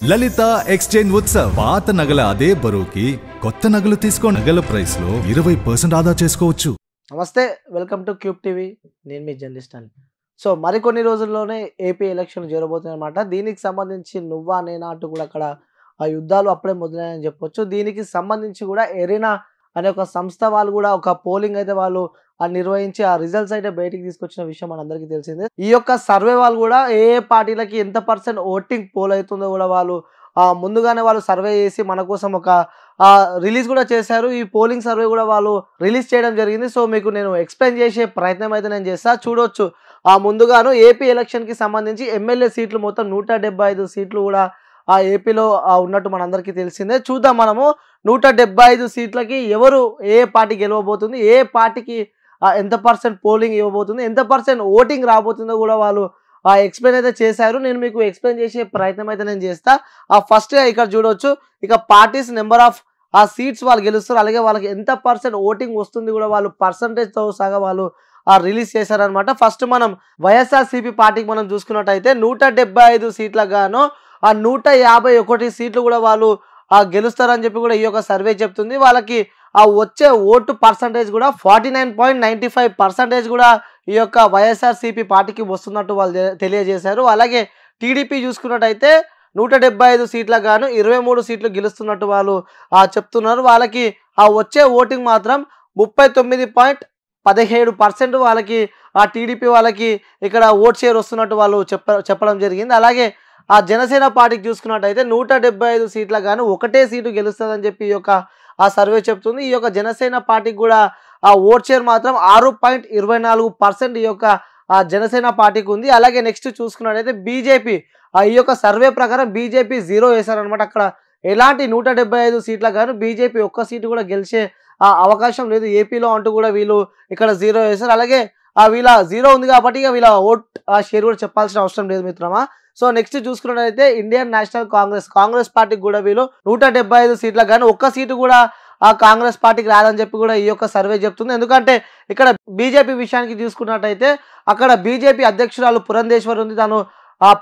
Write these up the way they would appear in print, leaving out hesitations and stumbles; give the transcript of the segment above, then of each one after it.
లలిత exchange Utsav పాత నగల అదే బరువుకి కొత్త నగలు తీసుకో నగల ప్రైస్ లో 20% ఆదా చేసుకోవచ్చు. నమస్తే, వెల్కమ్ టు క్యూబ్ టీవీ. నేను మీ జర్నలిస్ట్ అని. సో మరికొన్ని రోజుల్లోనే ఏపీ ఎలక్షన్ జరగబోతున్నాయన్నమాట. దీనికి సంబంధించి నువ్వా నేనా అంటూ కూడా అక్కడ ఆ యుద్ధాలు అప్పుడే మొదలైనని చెప్పొచ్చు. దీనికి సంబంధించి కూడా ఎరీనా అనే ఒక సంస్థ వాళ్ళు కూడా ఒక పోలింగ్ అయితే వాళ్ళు నిర్వహించి ఆ రిజల్ట్స్ అయితే బయటికి తీసుకొచ్చిన విషయం మనందరికీ తెలిసిందే. ఈ యొక్క సర్వే వాళ్ళు కూడా ఏ పార్టీలకి ఎంత పర్సెంట్ ఓటింగ్ పోల్ అవుతుందో కూడా వాళ్ళు ముందుగానే వాళ్ళు సర్వే చేసి మన కోసం ఒక రిలీజ్ కూడా చేశారు. ఈ పోలింగ్ సర్వే కూడా వాళ్ళు రిలీజ్ చేయడం జరిగింది. సో మీకు నేను ఎక్స్ప్లెయిన్ చేసే ప్రయత్నం అయితే నేను చేస్తా. చూడొచ్చు ముందుగాను ఏపీ ఎలక్షన్కి సంబంధించి ఎమ్మెల్యే సీట్లు మొత్తం 175 సీట్లు కూడా ఏపీలో ఉన్నట్టు మనందరికీ తెలిసిందే. చూద్దాం మనము 175 సీట్లకి ఎవరు ఏ పార్టీ గెలవబోతుంది, ఏ పార్టీకి ఎంత పర్సెంట్ పోలింగ్ ఇవ్వబోతుంది, ఎంత పర్సెంట్ ఓటింగ్ రాబోతుందో కూడా వాళ్ళు ఎక్స్ప్లెయిన్ అయితే చేశారు. నేను మీకు ఎక్స్ప్లెయిన్ చేసే ప్రయత్నం అయితే నేను చేస్తా. ఫస్ట్ ఇక్కడ చూడవచ్చు, ఇక పార్టీస్ నెంబర్ ఆఫ్ సీట్స్ వాళ్ళు గెలుస్తారు, అలాగే వాళ్ళకి ఎంత పర్సెంట్ ఓటింగ్ వస్తుంది కూడా వాళ్ళు పర్సంటేజ్తో సగా వాళ్ళు రిలీజ్ చేశారనమాట. ఫస్ట్ మనం వైఎస్ఆర్సీపీ పార్టీకి మనం చూసుకున్నట్టయితే 175 సీట్లకు గాను 151 సీట్లు కూడా వాళ్ళు గెలుస్తారని చెప్పి కూడా ఈ యొక్క సర్వే చెప్తుంది. వాళ్ళకి వచ్చే ఓటు పర్సంటేజ్ కూడా 49.95% కూడా ఈ యొక్క వైఎస్ఆర్సీపీ పార్టీకి వస్తున్నట్టు వాళ్ళు తెలియజేశారు. అలాగే టీడీపీ చూసుకున్నట్టయితే 175 సీట్లకు గాను 23 సీట్లు గెలుస్తున్నట్టు వాళ్ళు చెప్తున్నారు. వాళ్ళకి వచ్చే ఓటింగ్ మాత్రం 39.17% వాళ్ళకి టీడీపీ వాళ్ళకి ఇక్కడ ఓట్ షేర్ వస్తున్నట్టు వాళ్ళు చెప్పడం జరిగింది. అలాగే జనసేన పార్టీకి చూసుకున్నట్టయితే 175 సీట్లకు గాను ఒకటే సీటు గెలుస్తుందని చెప్పి ఈ యొక్క సర్వే చెప్తుంది. ఈ యొక్క జనసేన పార్టీకి కూడా ఓట్ షేర్ మాత్రం 6.24% ఈ యొక్క జనసేన పార్టీకి ఉంది. అలాగే నెక్స్ట్ చూసుకున్నట్టయితే బీజేపీ ఈ యొక్క సర్వే ప్రకారం బీజేపీ 0 వేశారనమాట. అక్కడ ఎలాంటి 175 సీట్లకు గాను బీజేపీ ఒక్క సీటు కూడా గెలిచే అవకాశం లేదు ఏపీలో అంటూ కూడా వీళ్ళు ఇక్కడ 0 వేశారు. అలాగే వీళ్ళ 0 ఉంది కాబట్టి ఇక వీళ్ళ ఓట్ షేర్ కూడా చెప్పాల్సిన అవసరం లేదు మిత్రమా. సో నెక్స్ట్ చూసుకున్నట్టయితే ఇండియన్ నేషనల్ కాంగ్రెస్ పార్టీకి కూడా వీళ్ళు 175 సీట్లకు కానీ ఒక్క సీటు కూడా కాంగ్రెస్ పార్టీకి రాదని చెప్పి కూడా ఈ యొక్క సర్వే చెప్తుంది. ఎందుకంటే ఇక్కడ బీజేపీ విషయానికి చూసుకున్నట్టయితే అక్కడ బీజేపీ అధ్యక్షురాలు పురంధేశ్వరి ఉంది, తను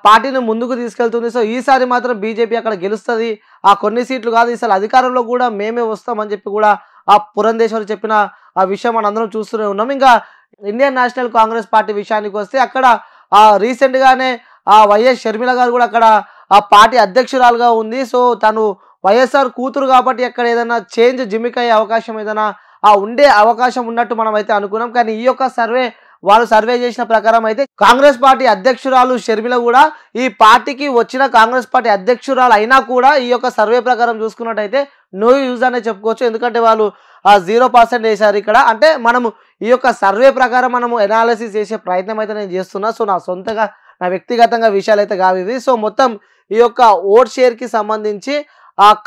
పార్టీని ముందుకు తీసుకెళ్తుంది. సో ఈసారి మాత్రం బీజేపీ అక్కడ గెలుస్తుంది, కొన్ని సీట్లు కాదు, ఈసారి అధికారంలో కూడా మేమే వస్తామని చెప్పి కూడా పురంధేశ్వరి చెప్పిన విషయం మనందరం చూస్తూనే ఉన్నాం. ఇంకా ఇండియన్ నేషనల్ కాంగ్రెస్ పార్టీ విషయానికి వస్తే అక్కడ రీసెంట్గానే వైఎస్ షర్మిల గారు కూడా అక్కడ పార్టీ అధ్యక్షురాలుగా ఉంది. సో తను వైఎస్ఆర్ కూతురు కాబట్టి అక్కడ ఏదైనా చేంజ్ జిమ్మిక్ అయ్యే అవకాశం ఏదైనా ఉండే అవకాశం ఉన్నట్టు మనం అయితే అనుకున్నాం. కానీ ఈ యొక్క వాళ్ళు సర్వే చేసిన ప్రకారం అయితే కాంగ్రెస్ పార్టీ అధ్యక్షురాలు షర్మిల కూడా ఈ పార్టీకి వచ్చిన కాంగ్రెస్ పార్టీ అధ్యక్షురాలు అయినా కూడా ఈ యొక్క సర్వే ప్రకారం చూసుకున్నట్టయితే నో యూజ్ అనే చెప్పుకోవచ్చు. ఎందుకంటే వాళ్ళు 0% వేశారు ఇక్కడ. అంటే మనము ఈ యొక్క సర్వే ప్రకారం మనము ఎనాలిసిస్ చేసే ప్రయత్నం అయితే నేను చేస్తున్నా. సో నా సొంతగా నా వ్యక్తిగతంగా విషయాలు అయితే కావు ఇవి. సో మొత్తం ఈ యొక్క ఓట్ షేర్కి సంబంధించి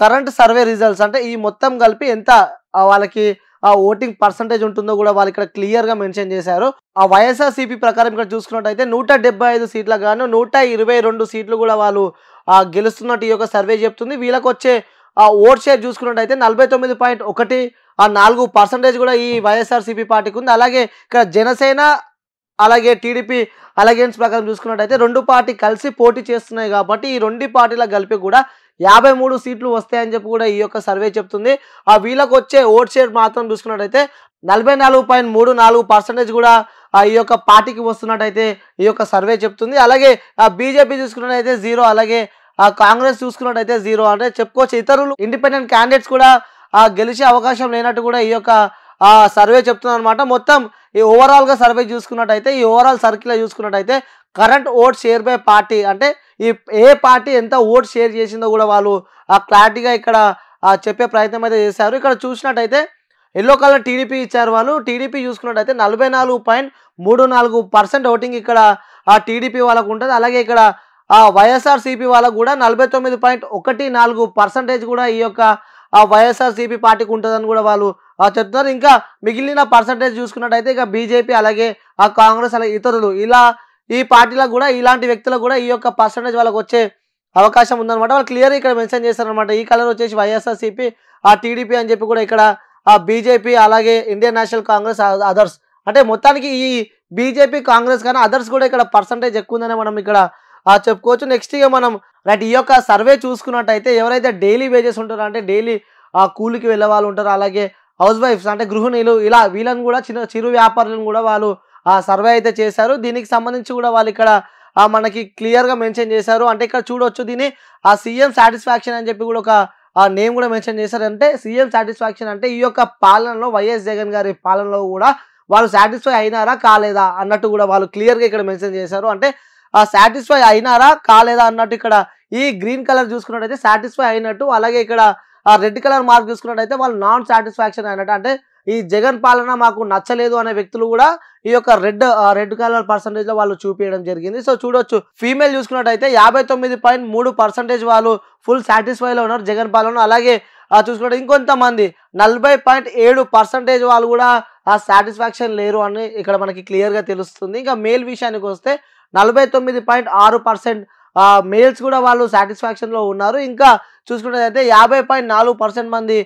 కరెంట్ సర్వే రిజల్ట్స్ అంటే ఈ మొత్తం కలిపి ఎంత వాళ్ళకి ఓటింగ్ పర్సంటేజ్ ఉంటుందో కూడా వాళ్ళు ఇక్కడ క్లియర్గా మెన్షన్ చేశారు. వైఎస్ఆర్సీపీ ప్రకారం ఇక్కడ చూసుకున్నట్టయితే 175 సీట్లకు గాను 122 సీట్లు కూడా వాళ్ళు గెలుస్తున్నట్టు ఈ యొక్క సర్వే చెప్తుంది. వీళ్ళకి వచ్చే ఓట్ షేర్ చూసుకున్నట్టయితే 49.14% కూడా ఈ వైఎస్ఆర్సీపీ పార్టీకి ఉంది. అలాగే ఇక్కడ జనసేన అలాగే టీడీపీ అలయన్స్ ప్రకారం చూసుకున్నట్టయితే రెండు పార్టీ కలిసి పోటీ చేస్తున్నాయి కాబట్టి ఈ రెండు పార్టీలకు కలిపి కూడా 53 సీట్లు వస్తాయని చెప్పి కూడా ఈ యొక్క సర్వే చెప్తుంది. వీళ్ళకి వచ్చే ఓట్ షేర్ మాత్రం చూసుకున్నట్టయితే 44.34% కూడా ఈ యొక్క పార్టీకి వస్తున్నట్టయితే ఈ యొక్క సర్వే చెప్తుంది. అలాగే బీజేపీ చూసుకున్నట్టయితే 0, అలాగే కాంగ్రెస్ చూసుకున్నట్టయితే 0 అంటే చెప్పుకోవచ్చు. ఇతరులు ఇండిపెండెంట్ క్యాండిడేట్స్ కూడా గెలిచే అవకాశం లేనట్టు కూడా ఈ యొక్క సర్వే చెప్తుంది అనమాట. మొత్తం ఈ ఓవరాల్గా సర్వే చూసుకున్నట్టయితే ఈ ఓవరాల్ సర్కిల్ చూసుకున్నట్టయితే current vote share by party అంటే ఏ పార్టీ ఎంత ఓట్ షేర్ చేసిందో కూడా వాళ్ళు క్లారిటీగా ఇక్కడ చెప్పే ప్రయత్నం అయితే చేశారు. ఇక్కడ చూసినట్టయితే ఎల్లో కలర్ టీడీపీ ఇచ్చారు వాళ్ళు. టీడీపీ చూసుకున్నట్టయితే 44.34% ఓటింగ్ ఇక్కడ టీడీపీ వాళ్ళకు ఉంటుంది. అలాగే ఇక్కడ వైఎస్ఆర్సీపీ వాళ్ళకు కూడా 49.14% కూడా ఈ యొక్క వైఎస్ఆర్సీపీ పార్టీకి ఉంటుందని కూడా వాళ్ళు చెప్తున్నారు. ఇంకా మిగిలిన పర్సంటేజ్ చూసుకున్నట్టయితే ఇక బీజేపీ అలాగే కాంగ్రెస్ అలాగే ఇతరులు ఇలా ఈ పార్టీలకు కూడా ఇలాంటి వ్యక్తులకు కూడా ఈ యొక్క పర్సంటేజ్ వాళ్ళకి వచ్చే అవకాశం ఉందన్నమాట. వాళ్ళు క్లియర్గా ఇక్కడ మెన్షన్ చేశారనమాట. ఈ కలర్ వచ్చేసి వైఎస్ఆర్సీపీ టీడీపీ అని చెప్పి కూడా ఇక్కడ బీజేపీ అలాగే ఇండియన్ నేషనల్ కాంగ్రెస్ అదర్స్ అంటే మొత్తానికి ఈ బీజేపీ కాంగ్రెస్ కానీ అదర్స్ కూడా ఇక్కడ పర్సంటేజ్ ఎక్కువ ఉందని మనం ఇక్కడ చెప్పుకోవచ్చు. నెక్స్ట్ ఇక మనం రైట్. ఈ యొక్క సర్వే చూసుకున్నట్టయితే ఎవరైతే డైలీ వేజెస్ ఉంటారో అంటే డైలీ కూలికి వెళ్ళే వాళ్ళు ఉంటారు, అలాగే హౌస్ వైఫ్స్ అంటే గృహిణులు, ఇలా వీళ్ళని కూడా చిరు వ్యాపారులను కూడా వాళ్ళు సర్వే అయితే చేశారు. దీనికి సంబంధించి కూడా వాళ్ళు ఇక్కడ మనకి క్లియర్గా మెన్షన్ చేశారు. అంటే ఇక్కడ చూడొచ్చు దీన్ని సీఎం సాటిస్ఫాక్షన్ అని చెప్పి కూడా ఒక నేమ్ కూడా మెన్షన్ చేశారు. అంటే సీఎం సాటిస్ఫాక్షన్ అంటే ఈ యొక్క పాలనలో వైఎస్ జగన్ గారి పాలనలో కూడా వాళ్ళు సాటిస్ఫై అయినారా కాలేదా అన్నట్టు కూడా వాళ్ళు క్లియర్గా ఇక్కడ మెన్షన్ చేశారు. అంటే సాటిస్ఫై అయినారా కాలేదా అన్నట్టు ఇక్కడ ఈ గ్రీన్ కలర్ చూసుకున్నట్టయితే సాటిస్ఫై అయినట్టు, అలాగే ఇక్కడ రెడ్ కలర్ మార్క్ చూసుకున్నట్టయితే వాళ్ళు నాన్ సాటిస్ఫాక్షన్ అయినట్టు. అంటే ఈ జగన్ పాలన మాకు నచ్చలేదు అనే వ్యక్తులు కూడా ఈ యొక్క రెడ్ కలర్ పర్సంటేజ్ లో వాళ్ళు చూపించడం జరిగింది. సో చూడొచ్చు ఫీమేల్ చూసుకున్నట్టయితే 59.3% వాళ్ళు ఫుల్ సాటిస్ఫై లో ఉన్నారు జగన్ పాలన. అలాగే చూసుకుంటే ఇంకొంతమంది 40.7% వాళ్ళు కూడా సాటిస్ఫాక్షన్ లేరు అని ఇక్కడ మనకి క్లియర్ గా తెలుస్తుంది. ఇంకా మేల్ విషయానికి వస్తే 49.6% మేల్స్ కూడా వాళ్ళు సాటిస్ఫాక్షన్ లో ఉన్నారు. ఇంకా చూసుకున్నట్లయితే 50.4% మంది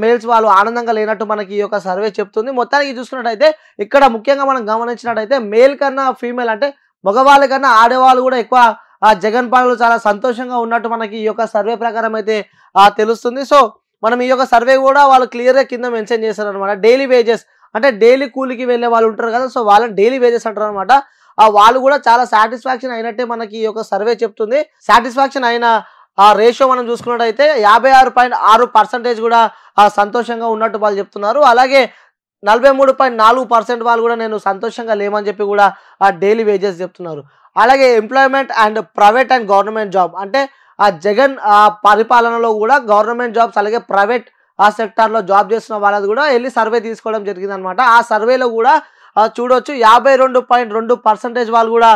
మేల్స్ వాళ్ళు ఆనందంగా లేనట్టు మనకి ఈ యొక్క సర్వే చెప్తుంది. మొత్తానికి చూసుకున్నట్టయితే ఇక్కడ ముఖ్యంగా మనం గమనించినట్టయితే మేల్ కన్నా ఫీమేల్ అంటే మగవాళ్ళ కన్నా ఆడవాళ్ళు కూడా ఎక్కువ జగన్ పాలనలో చాలా సంతోషంగా ఉన్నట్టు మనకి ఈ యొక్క సర్వే ప్రకారం అయితే తెలుస్తుంది. సో మనం ఈ యొక్క సర్వే కూడా వాళ్ళు క్లియర్గా కింద మెన్షన్ చేశారు అనమాట. డైలీ వేజెస్ అంటే డైలీ కూలికి వెళ్ళే వాళ్ళు ఉంటారు కదా, సో వాళ్ళని డైలీ వేజెస్ అంటారు అనమాట. వాళ్ళు కూడా చాలా సాటిస్ఫాక్షన్ అయినట్టే మనకి ఈ యొక్క సర్వే చెప్తుంది. సాటిస్ఫాక్షన్ అయిన రేషియో మనం చూసుకున్నట్టయితే 56.6% కూడా సంతోషంగా ఉన్నట్టు వాళ్ళు చెప్తున్నారు. అలాగే 43.4% వాళ్ళు కూడా నేను సంతోషంగా లేమని చెప్పి కూడా డైలీ వేజెస్ చెప్తున్నారు. అలాగే employment and private and government job అంటే జగన్ పరిపాలనలో కూడా గవర్నమెంట్ జాబ్స్ అలాగే ప్రైవేట్ సెక్టార్లో జాబ్ చేస్తున్న వాళ్ళది కూడా వెళ్ళి సర్వే తీసుకోవడం జరిగింది అనమాట. ఆ సర్వేలో కూడా చూడొచ్చు 52.2% వాళ్ళు కూడా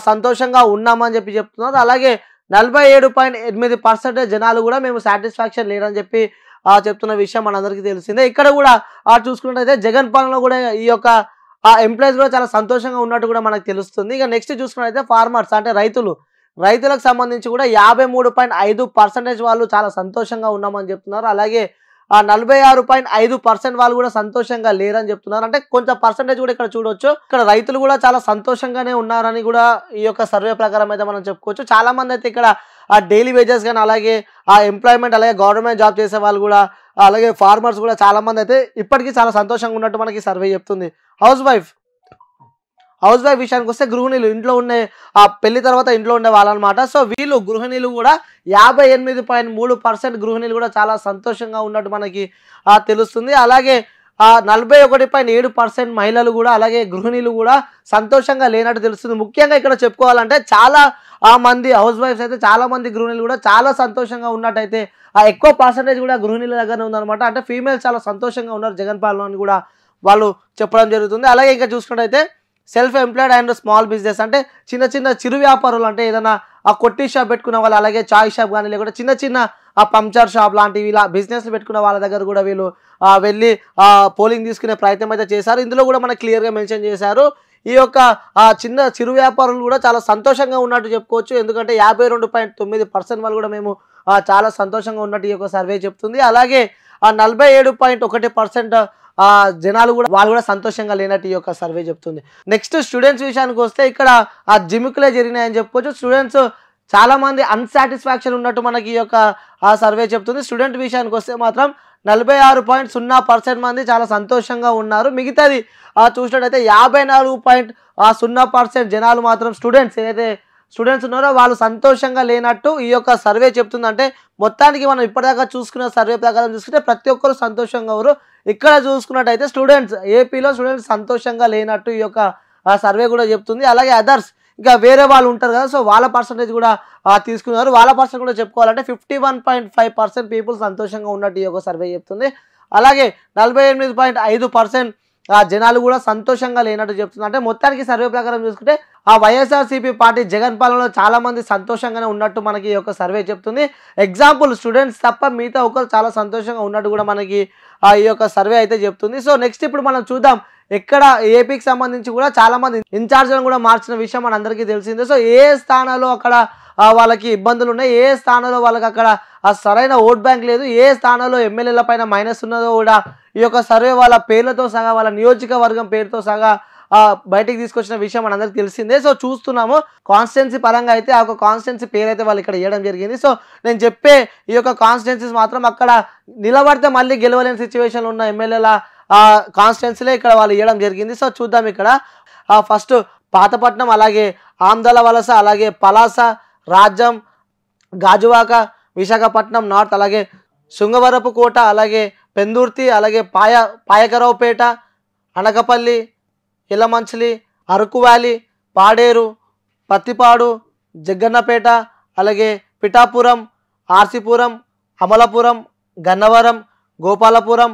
సంతోషంగా ఉన్నామని చెప్పి చెప్తున్నారు. అలాగే 47.8% జనాలు కూడా మేము సాటిస్ఫాక్షన్ లేరని చెప్పి చెప్తున్న విషయం మనందరికీ తెలిసిందే. ఇక్కడ కూడా చూసుకున్నట్టయితే జగన్ పాలనలో కూడా ఈ యొక్క ఎంప్లాయీస్ కూడా చాలా సంతోషంగా ఉన్నట్టు కూడా మనకు తెలుస్తుంది. ఇక నెక్స్ట్ చూసుకున్నట్టయితే ఫార్మర్స్ అంటే రైతులకు సంబంధించి కూడా 53.5% వాళ్ళు చాలా సంతోషంగా ఉన్నామని చెప్తున్నారు. అలాగే 46.5% వాళ్ళు కూడా సంతోషంగా లేరని చెప్తున్నారు. అంటే కొంచెం పర్సంటేజ్ కూడా ఇక్కడ చూడొచ్చు. ఇక్కడ రైతులు కూడా చాలా సంతోషంగానే ఉన్నారని కూడా ఈ యొక్క సర్వే ప్రకారం అయితే మనం చెప్పుకోవచ్చు. చాలా మంది అయితే ఇక్కడ డైలీ వేజెస్ కానీ అలాగే ఎంప్లాయ్మెంట్ అలాగే గవర్నమెంట్ జాబ్ చేసే వాళ్ళు కూడా అలాగే ఫార్మర్స్ కూడా చాలా మంది అయితే ఇప్పటికీ చాలా సంతోషంగా ఉన్నట్టు మనకి సర్వే చెప్తుంది. హౌస్ వైఫ్ విషయానికి వస్తే గృహిణులు ఇంట్లో ఉండే పెళ్లి తర్వాత ఇంట్లో ఉండే వాళ్ళు అనమాట. సో వీళ్ళు గృహిణులు కూడా 58.3% గృహిణులు కూడా చాలా సంతోషంగా ఉన్నట్టు మనకి తెలుస్తుంది. అలాగే 41.7% మహిళలు కూడా అలాగే గృహిణులు కూడా సంతోషంగా లేనట్టు తెలుస్తుంది. ముఖ్యంగా ఇక్కడ చెప్పుకోవాలంటే చాలా మంది హౌస్ వైఫ్స్ అయితే చాలా మంది గృహిణులు కూడా చాలా సంతోషంగా ఉన్నట్టయితే ఎక్కువ పర్సంటేజ్ కూడా గృహిణుల దగ్గరనే ఉందన్నమాట. అంటే ఫీమేల్స్ చాలా సంతోషంగా ఉన్నారు జగన్ పాలన అని కూడా వాళ్ళు చెప్పడం జరుగుతుంది. అలాగే ఇంకా చూసుకున్నట్టయితే self employed and small business అంటే చిన్న చిరు వ్యాపారులు అంటే ఏదైనా కొట్టి షాప్ పెట్టుకున్న వాళ్ళు అలాగే చాయ్ షాప్ కానీ లేకుంటే చిన్న పంచర్ షాప్ లాంటివి ఇలా బిజినెస్లు పెట్టుకున్న వాళ్ళ దగ్గర కూడా వీళ్ళు వెళ్ళి పోలింగ్ తీసుకునే ప్రయత్నం అయితే చేశారు. ఇందులో కూడా మనకు క్లియర్గా మెన్షన్ చేశారు. ఈ యొక్క చిరు వ్యాపారులు కూడా చాలా సంతోషంగా ఉన్నట్టు చెప్పుకోవచ్చు. ఎందుకంటే 52.9% వాళ్ళు కూడా మేము చాలా సంతోషంగా ఉన్నట్టు ఈ యొక్క సర్వే చెప్తుంది. అలాగే 47.1% జనాలు కూడా వాళ్ళు కూడా సంతోషంగా లేనట్టు ఈ యొక్క సర్వే చెప్తుంది. నెక్స్ట్ స్టూడెంట్స్ విషయానికి వస్తే ఇక్కడ జిమ్ముకులే జరిగినాయని చెప్పుకోవచ్చు. స్టూడెంట్స్ చాలా మంది అన్సాటిస్ఫాక్షన్ ఉన్నట్టు మనకి ఈ యొక్క సర్వే చెప్తుంది. స్టూడెంట్ విషయానికి వస్తే మాత్రం 46.0% మంది చాలా సంతోషంగా ఉన్నారు. మిగతాది చూసినట్టయితే 54.0% జనాలు మాత్రం స్టూడెంట్స్ ఉన్నారో వాళ్ళు సంతోషంగా లేనట్టు ఈ యొక్క సర్వే చెప్తుంది. అంటే మొత్తానికి మనం ఇప్పటిదాకా చూసుకున్న సర్వే ప్రకారం చూసుకుంటే ప్రతి ఒక్కరు సంతోషంగా ఉన్నారు. ఇక్కడ చూసుకున్నట్టయితే ఏపీలో స్టూడెంట్స్ సంతోషంగా లేనట్టు ఈ యొక్క సర్వే కూడా చెప్తుంది. అలాగే అదర్స్ ఇంకా వేరే వాళ్ళు ఉంటారు కదా, సో వాళ్ళ పర్సంటేజ్ కూడా తీసుకున్నారు. వాళ్ళ పర్సెంట్ కూడా చెప్పుకోవాలంటే 51.5% పీపుల్ సంతోషంగా ఉన్నట్టు ఈ యొక్క సర్వే చెప్తుంది. అలాగే 48.5% జనాలు కూడా సంతోషంగా లేనట్టు చెప్తుంది. అంటే మొత్తానికి సర్వే ప్రకారం చూసుకుంటే వైఎస్ఆర్సీపీ పార్టీ జగన్ పాలనలో చాలా మంది సంతోషంగానే ఉన్నట్టు మనకి ఈ యొక్క సర్వే చెప్తుంది. ఎగ్జాంపుల్ స్టూడెంట్స్ తప్ప మిగతా ఒకరు చాలా సంతోషంగా ఉన్నట్టు కూడా మనకి ఈ యొక్క సర్వే అయితే చెప్తుంది. సో నెక్స్ట్ ఇప్పుడు మనం చూద్దాం ఎక్కడ ఏపీకి సంబంధించి కూడా చాలా మంది ఇన్ఛార్జ్లను కూడా మార్చిన విషయం మనందరికీ తెలిసిందే. సో ఏ స్థానాల్లో అక్కడ వాళ్ళకి ఇబ్బందులు ఉన్నాయి, ఏ స్థానంలో వాళ్ళకి అక్కడ సరైన ఓట్ బ్యాంక్ లేదు, ఏ స్థానంలో ఎమ్మెల్యేల పైన మైనస్ ఉన్నదో కూడా ఈ యొక్క సర్వే వాళ్ళ పేర్లతో సహా వాళ్ళ నియోజకవర్గం పేరుతో సహా బయటికి తీసుకొచ్చిన విషయం మనందరికీ తెలిసిందే. సో చూస్తున్నాము కాన్స్టిట్యున్సీ పరంగా అయితే ఆ ఒక కాన్స్టిట్యున్సీ పేరు అయితే వాళ్ళు ఇక్కడ ఇవ్వడం జరిగింది. సో నేను చెప్పే ఈ యొక్క కాన్స్టిట్యున్సీస్ మాత్రం అక్కడ నిలబడితే మళ్ళీ గెలవలేని సిచ్యువేషన్లో ఉన్న ఎమ్మెల్యేల కాన్స్టిట్యున్సీలే ఇక్కడ వాళ్ళు ఇవ్వడం జరిగింది. సో చూద్దాం ఇక్కడ ఫస్ట్ పాతపట్నం, అలాగే ఆందల వలస, అలాగే పలాస, రాజ్యం, గాజువాక, విశాఖపట్నం నార్త్, అలాగే శృంగవరపు కోట, అలాగే పెందుర్తి, అలాగే పాయకరావుపేట, అనకపల్లి, ఇలమంచిలి, అరకు వ్యాలీ, పాడేరు, పత్తిపాడు, జగ్గన్నపేట, అలాగే పిఠాపురం, ఆర్సీపురం, అమలాపురం, గన్నవరం, గోపాలపురం,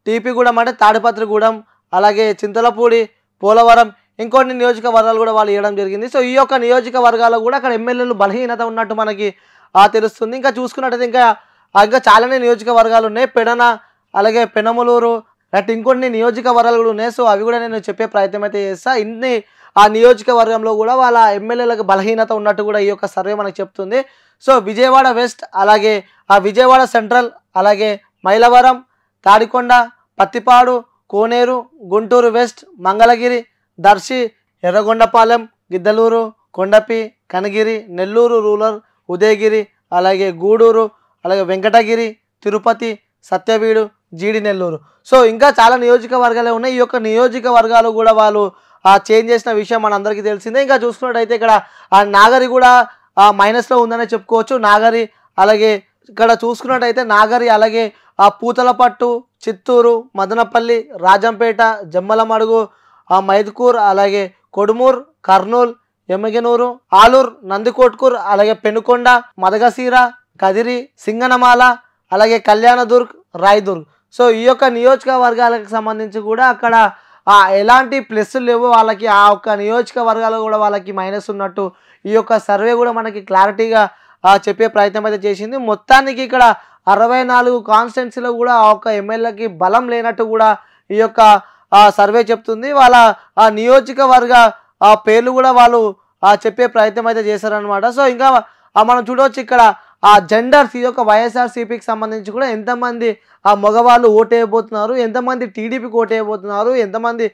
టీపీగూడెం అంటే తాడిపత్రిగూడెం, అలాగే చింతలపూడి, పోలవరం, ఇంకొన్ని నియోజకవర్గాలు కూడా వాళ్ళు ఇవ్వడం జరిగింది. సో ఈ యొక్క నియోజకవర్గాలు కూడా అక్కడ ఎమ్మెల్యేలు బలహీనత ఉన్నట్టు మనకి తెలుస్తుంది. ఇంకా చూసుకున్నట్టయితే ఇంకా చాలానే నియోజకవర్గాలు ఉన్నాయి. పెడన, అలాగే పెనమలూరు, అటు ఇంకొన్ని నియోజకవర్గాలు కూడా ఉన్నాయి. సో అవి కూడా నేను చెప్పే ప్రయత్నం అయితే చేస్తా. ఇన్ని ఆ నియోజకవర్గంలో కూడా వాళ్ళ ఎమ్మెల్యేలకు బలహీనత ఉన్నట్టు కూడా ఈ యొక్క సర్వే మనకు చెప్తుంది. సో విజయవాడ వెస్ట్, అలాగే విజయవాడ సెంట్రల్, అలాగే మైలవరం, తాడికొండ, పత్తిపాడు, కోనేరు, గుంటూరు వెస్ట్, మంగళగిరి, దర్శి, ఎర్రగొండపాలెం, గిద్దలూరు, కొండపి, కనగిరి, నెల్లూరు రూరల్, ఉదయగిరి, అలాగే గూడూరు, అలాగే వెంకటగిరి, తిరుపతి, సత్యవీడు, జీడి నెల్లూరు. సో ఇంకా చాలా నియోజకవర్గాలే ఉన్నాయి. ఈ యొక్క నియోజకవర్గాలు కూడా వాళ్ళు చేంజ్ చేసిన విషయం మనందరికీ తెలిసిందే. ఇంకా చూసుకున్నట్టయితే ఇక్కడ నాగరి కూడా మైనస్లో ఉందనే చెప్పుకోవచ్చు. నాగరి, అలాగే ఇక్కడ చూసుకున్నట్టయితే నాగరి, అలాగే పూతలపట్టు, చిత్తూరు, మదనపల్లి, రాజంపేట, జమ్మలమడుగు, మైదుకూర్, అలాగే కొడుమూర్, కర్నూల్, ఎమ్మగనూరు, ఆలూర్, నందికోట్కూర్, అలాగే పెనుకొండ, మదగసీర, కదిరి, సింగనమాల, అలాగే కళ్యాణదుర్గ్, రాయదుర్గ్. సో ఈ యొక్క నియోజకవర్గాలకు సంబంధించి కూడా అక్కడ ఎలాంటి ప్లస్లు లేవు వాళ్ళకి. ఆ ఒక్క నియోజకవర్గాలు కూడా వాళ్ళకి మైనస్ ఉన్నట్టు ఈ యొక్క సర్వే కూడా మనకి క్లారిటీగా చెప్పే ప్రయత్నం అయితే చేసింది. మొత్తానికి ఇక్కడ 64 కాన్స్టిట్యున్సీలో కూడా ఆ ఒక్క ఎమ్మెల్యేకి బలం లేనట్టు కూడా ఈ యొక్క సర్వే చెప్తుంది. వాళ్ళ నియోజకవర్గ పేర్లు కూడా వాళ్ళు చెప్పే ప్రయత్నం అయితే చేశారనమాట. సో ఇంకా మనం చూడవచ్చు ఇక్కడ జెండర్స్, ఈ యొక్క వైఎస్ఆర్సీపీకి సంబంధించి కూడా ఎంతమంది మగవాళ్ళు ఓటేయబోతున్నారు, ఎంతమంది టీడీపీకి ఓటేయబోతున్నారు, ఎంతమంది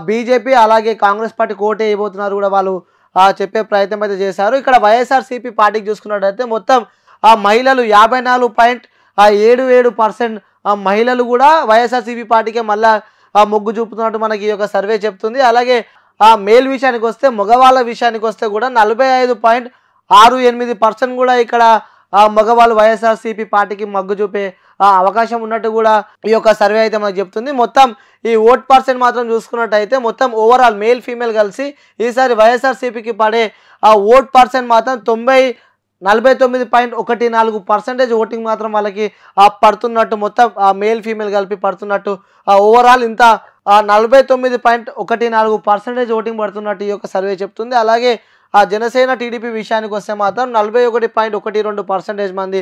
బీజేపీ అలాగే కాంగ్రెస్ పార్టీకి ఓటేయబోతున్నారు కూడా వాళ్ళు చెప్పే ప్రయత్నం అయితే చేశారు. ఇక్కడ వైఎస్ఆర్సీపీ పార్టీకి చూసుకున్నట్టయితే మొత్తం మహిళలు 54.77% మహిళలు కూడా వైఎస్ఆర్సీపీ పార్టీకే మళ్ళా మొగ్గు చూపుతున్నట్టు మనకి ఈ యొక్క సర్వే చెప్తుంది. అలాగే మేల్ విషయానికి వస్తే, మగవాళ్ళ విషయానికి వస్తే కూడా 45.68% కూడా ఇక్కడ మగవాళ్ళు వైఎస్ఆర్సీపీ పార్టీకి మొగ్గు చూపే అవకాశం ఉన్నట్టు కూడా ఈ యొక్క సర్వే అయితే మనకు చెప్తుంది. మొత్తం ఈ ఓట్ పర్సెంట్ మాత్రం చూసుకున్నట్టయితే మొత్తం ఓవరాల్ మేల్ ఫీమేల్ కలిసి ఈసారి వైఎస్ఆర్సీపీకి పడే ఓట్ పర్సెంట్ మాత్రం 49.14% ఓటింగ్ మాత్రం వాళ్ళకి పడుతున్నట్టు, మొత్తం మేల్ ఫీమేల్ కలిపి పడుతున్నట్టు, ఓవరాల్ ఇంత 49.14% ఓటింగ్ పడుతున్నట్టు ఈ యొక్క సర్వే చెప్తుంది. అలాగే జనసేన టీడీపీ విషయానికి వస్తే మాత్రం 41.12% మంది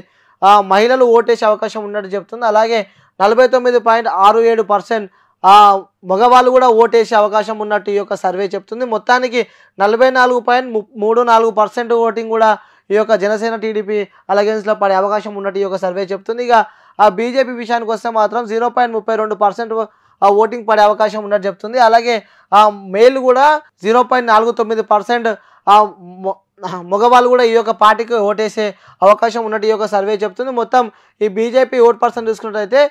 మహిళలు ఓటేసే అవకాశం ఉన్నట్టు చెప్తుంది. అలాగే 49.67% మగవాళ్ళు కూడా ఓటేసే అవకాశం ఉన్నట్టు ఈ యొక్క సర్వే చెప్తుంది. మొత్తానికి 44.34% ఓటింగ్ కూడా ఈ యొక్క జనసేన టీడీపీ అలయన్స్లో పడే అవకాశం ఉన్నట్టు ఈ యొక్క సర్వే చెప్తుంది. ఇక బీజేపీ విషయానికి వస్తే మాత్రం 0.32% ఓటింగ్ పడే అవకాశం ఉన్నట్టు చెప్తుంది. అలాగే మేల్ కూడా 0.49% మగవాళ్ళు కూడా ఈ యొక్క పార్టీకి ఓటేసే అవకాశం ఉన్నట్టు ఈ యొక్క సర్వే చెప్తుంది. మొత్తం ఈ బీజేపీ ఓట్ పర్సెంట్ చూసుకున్నట్టయితే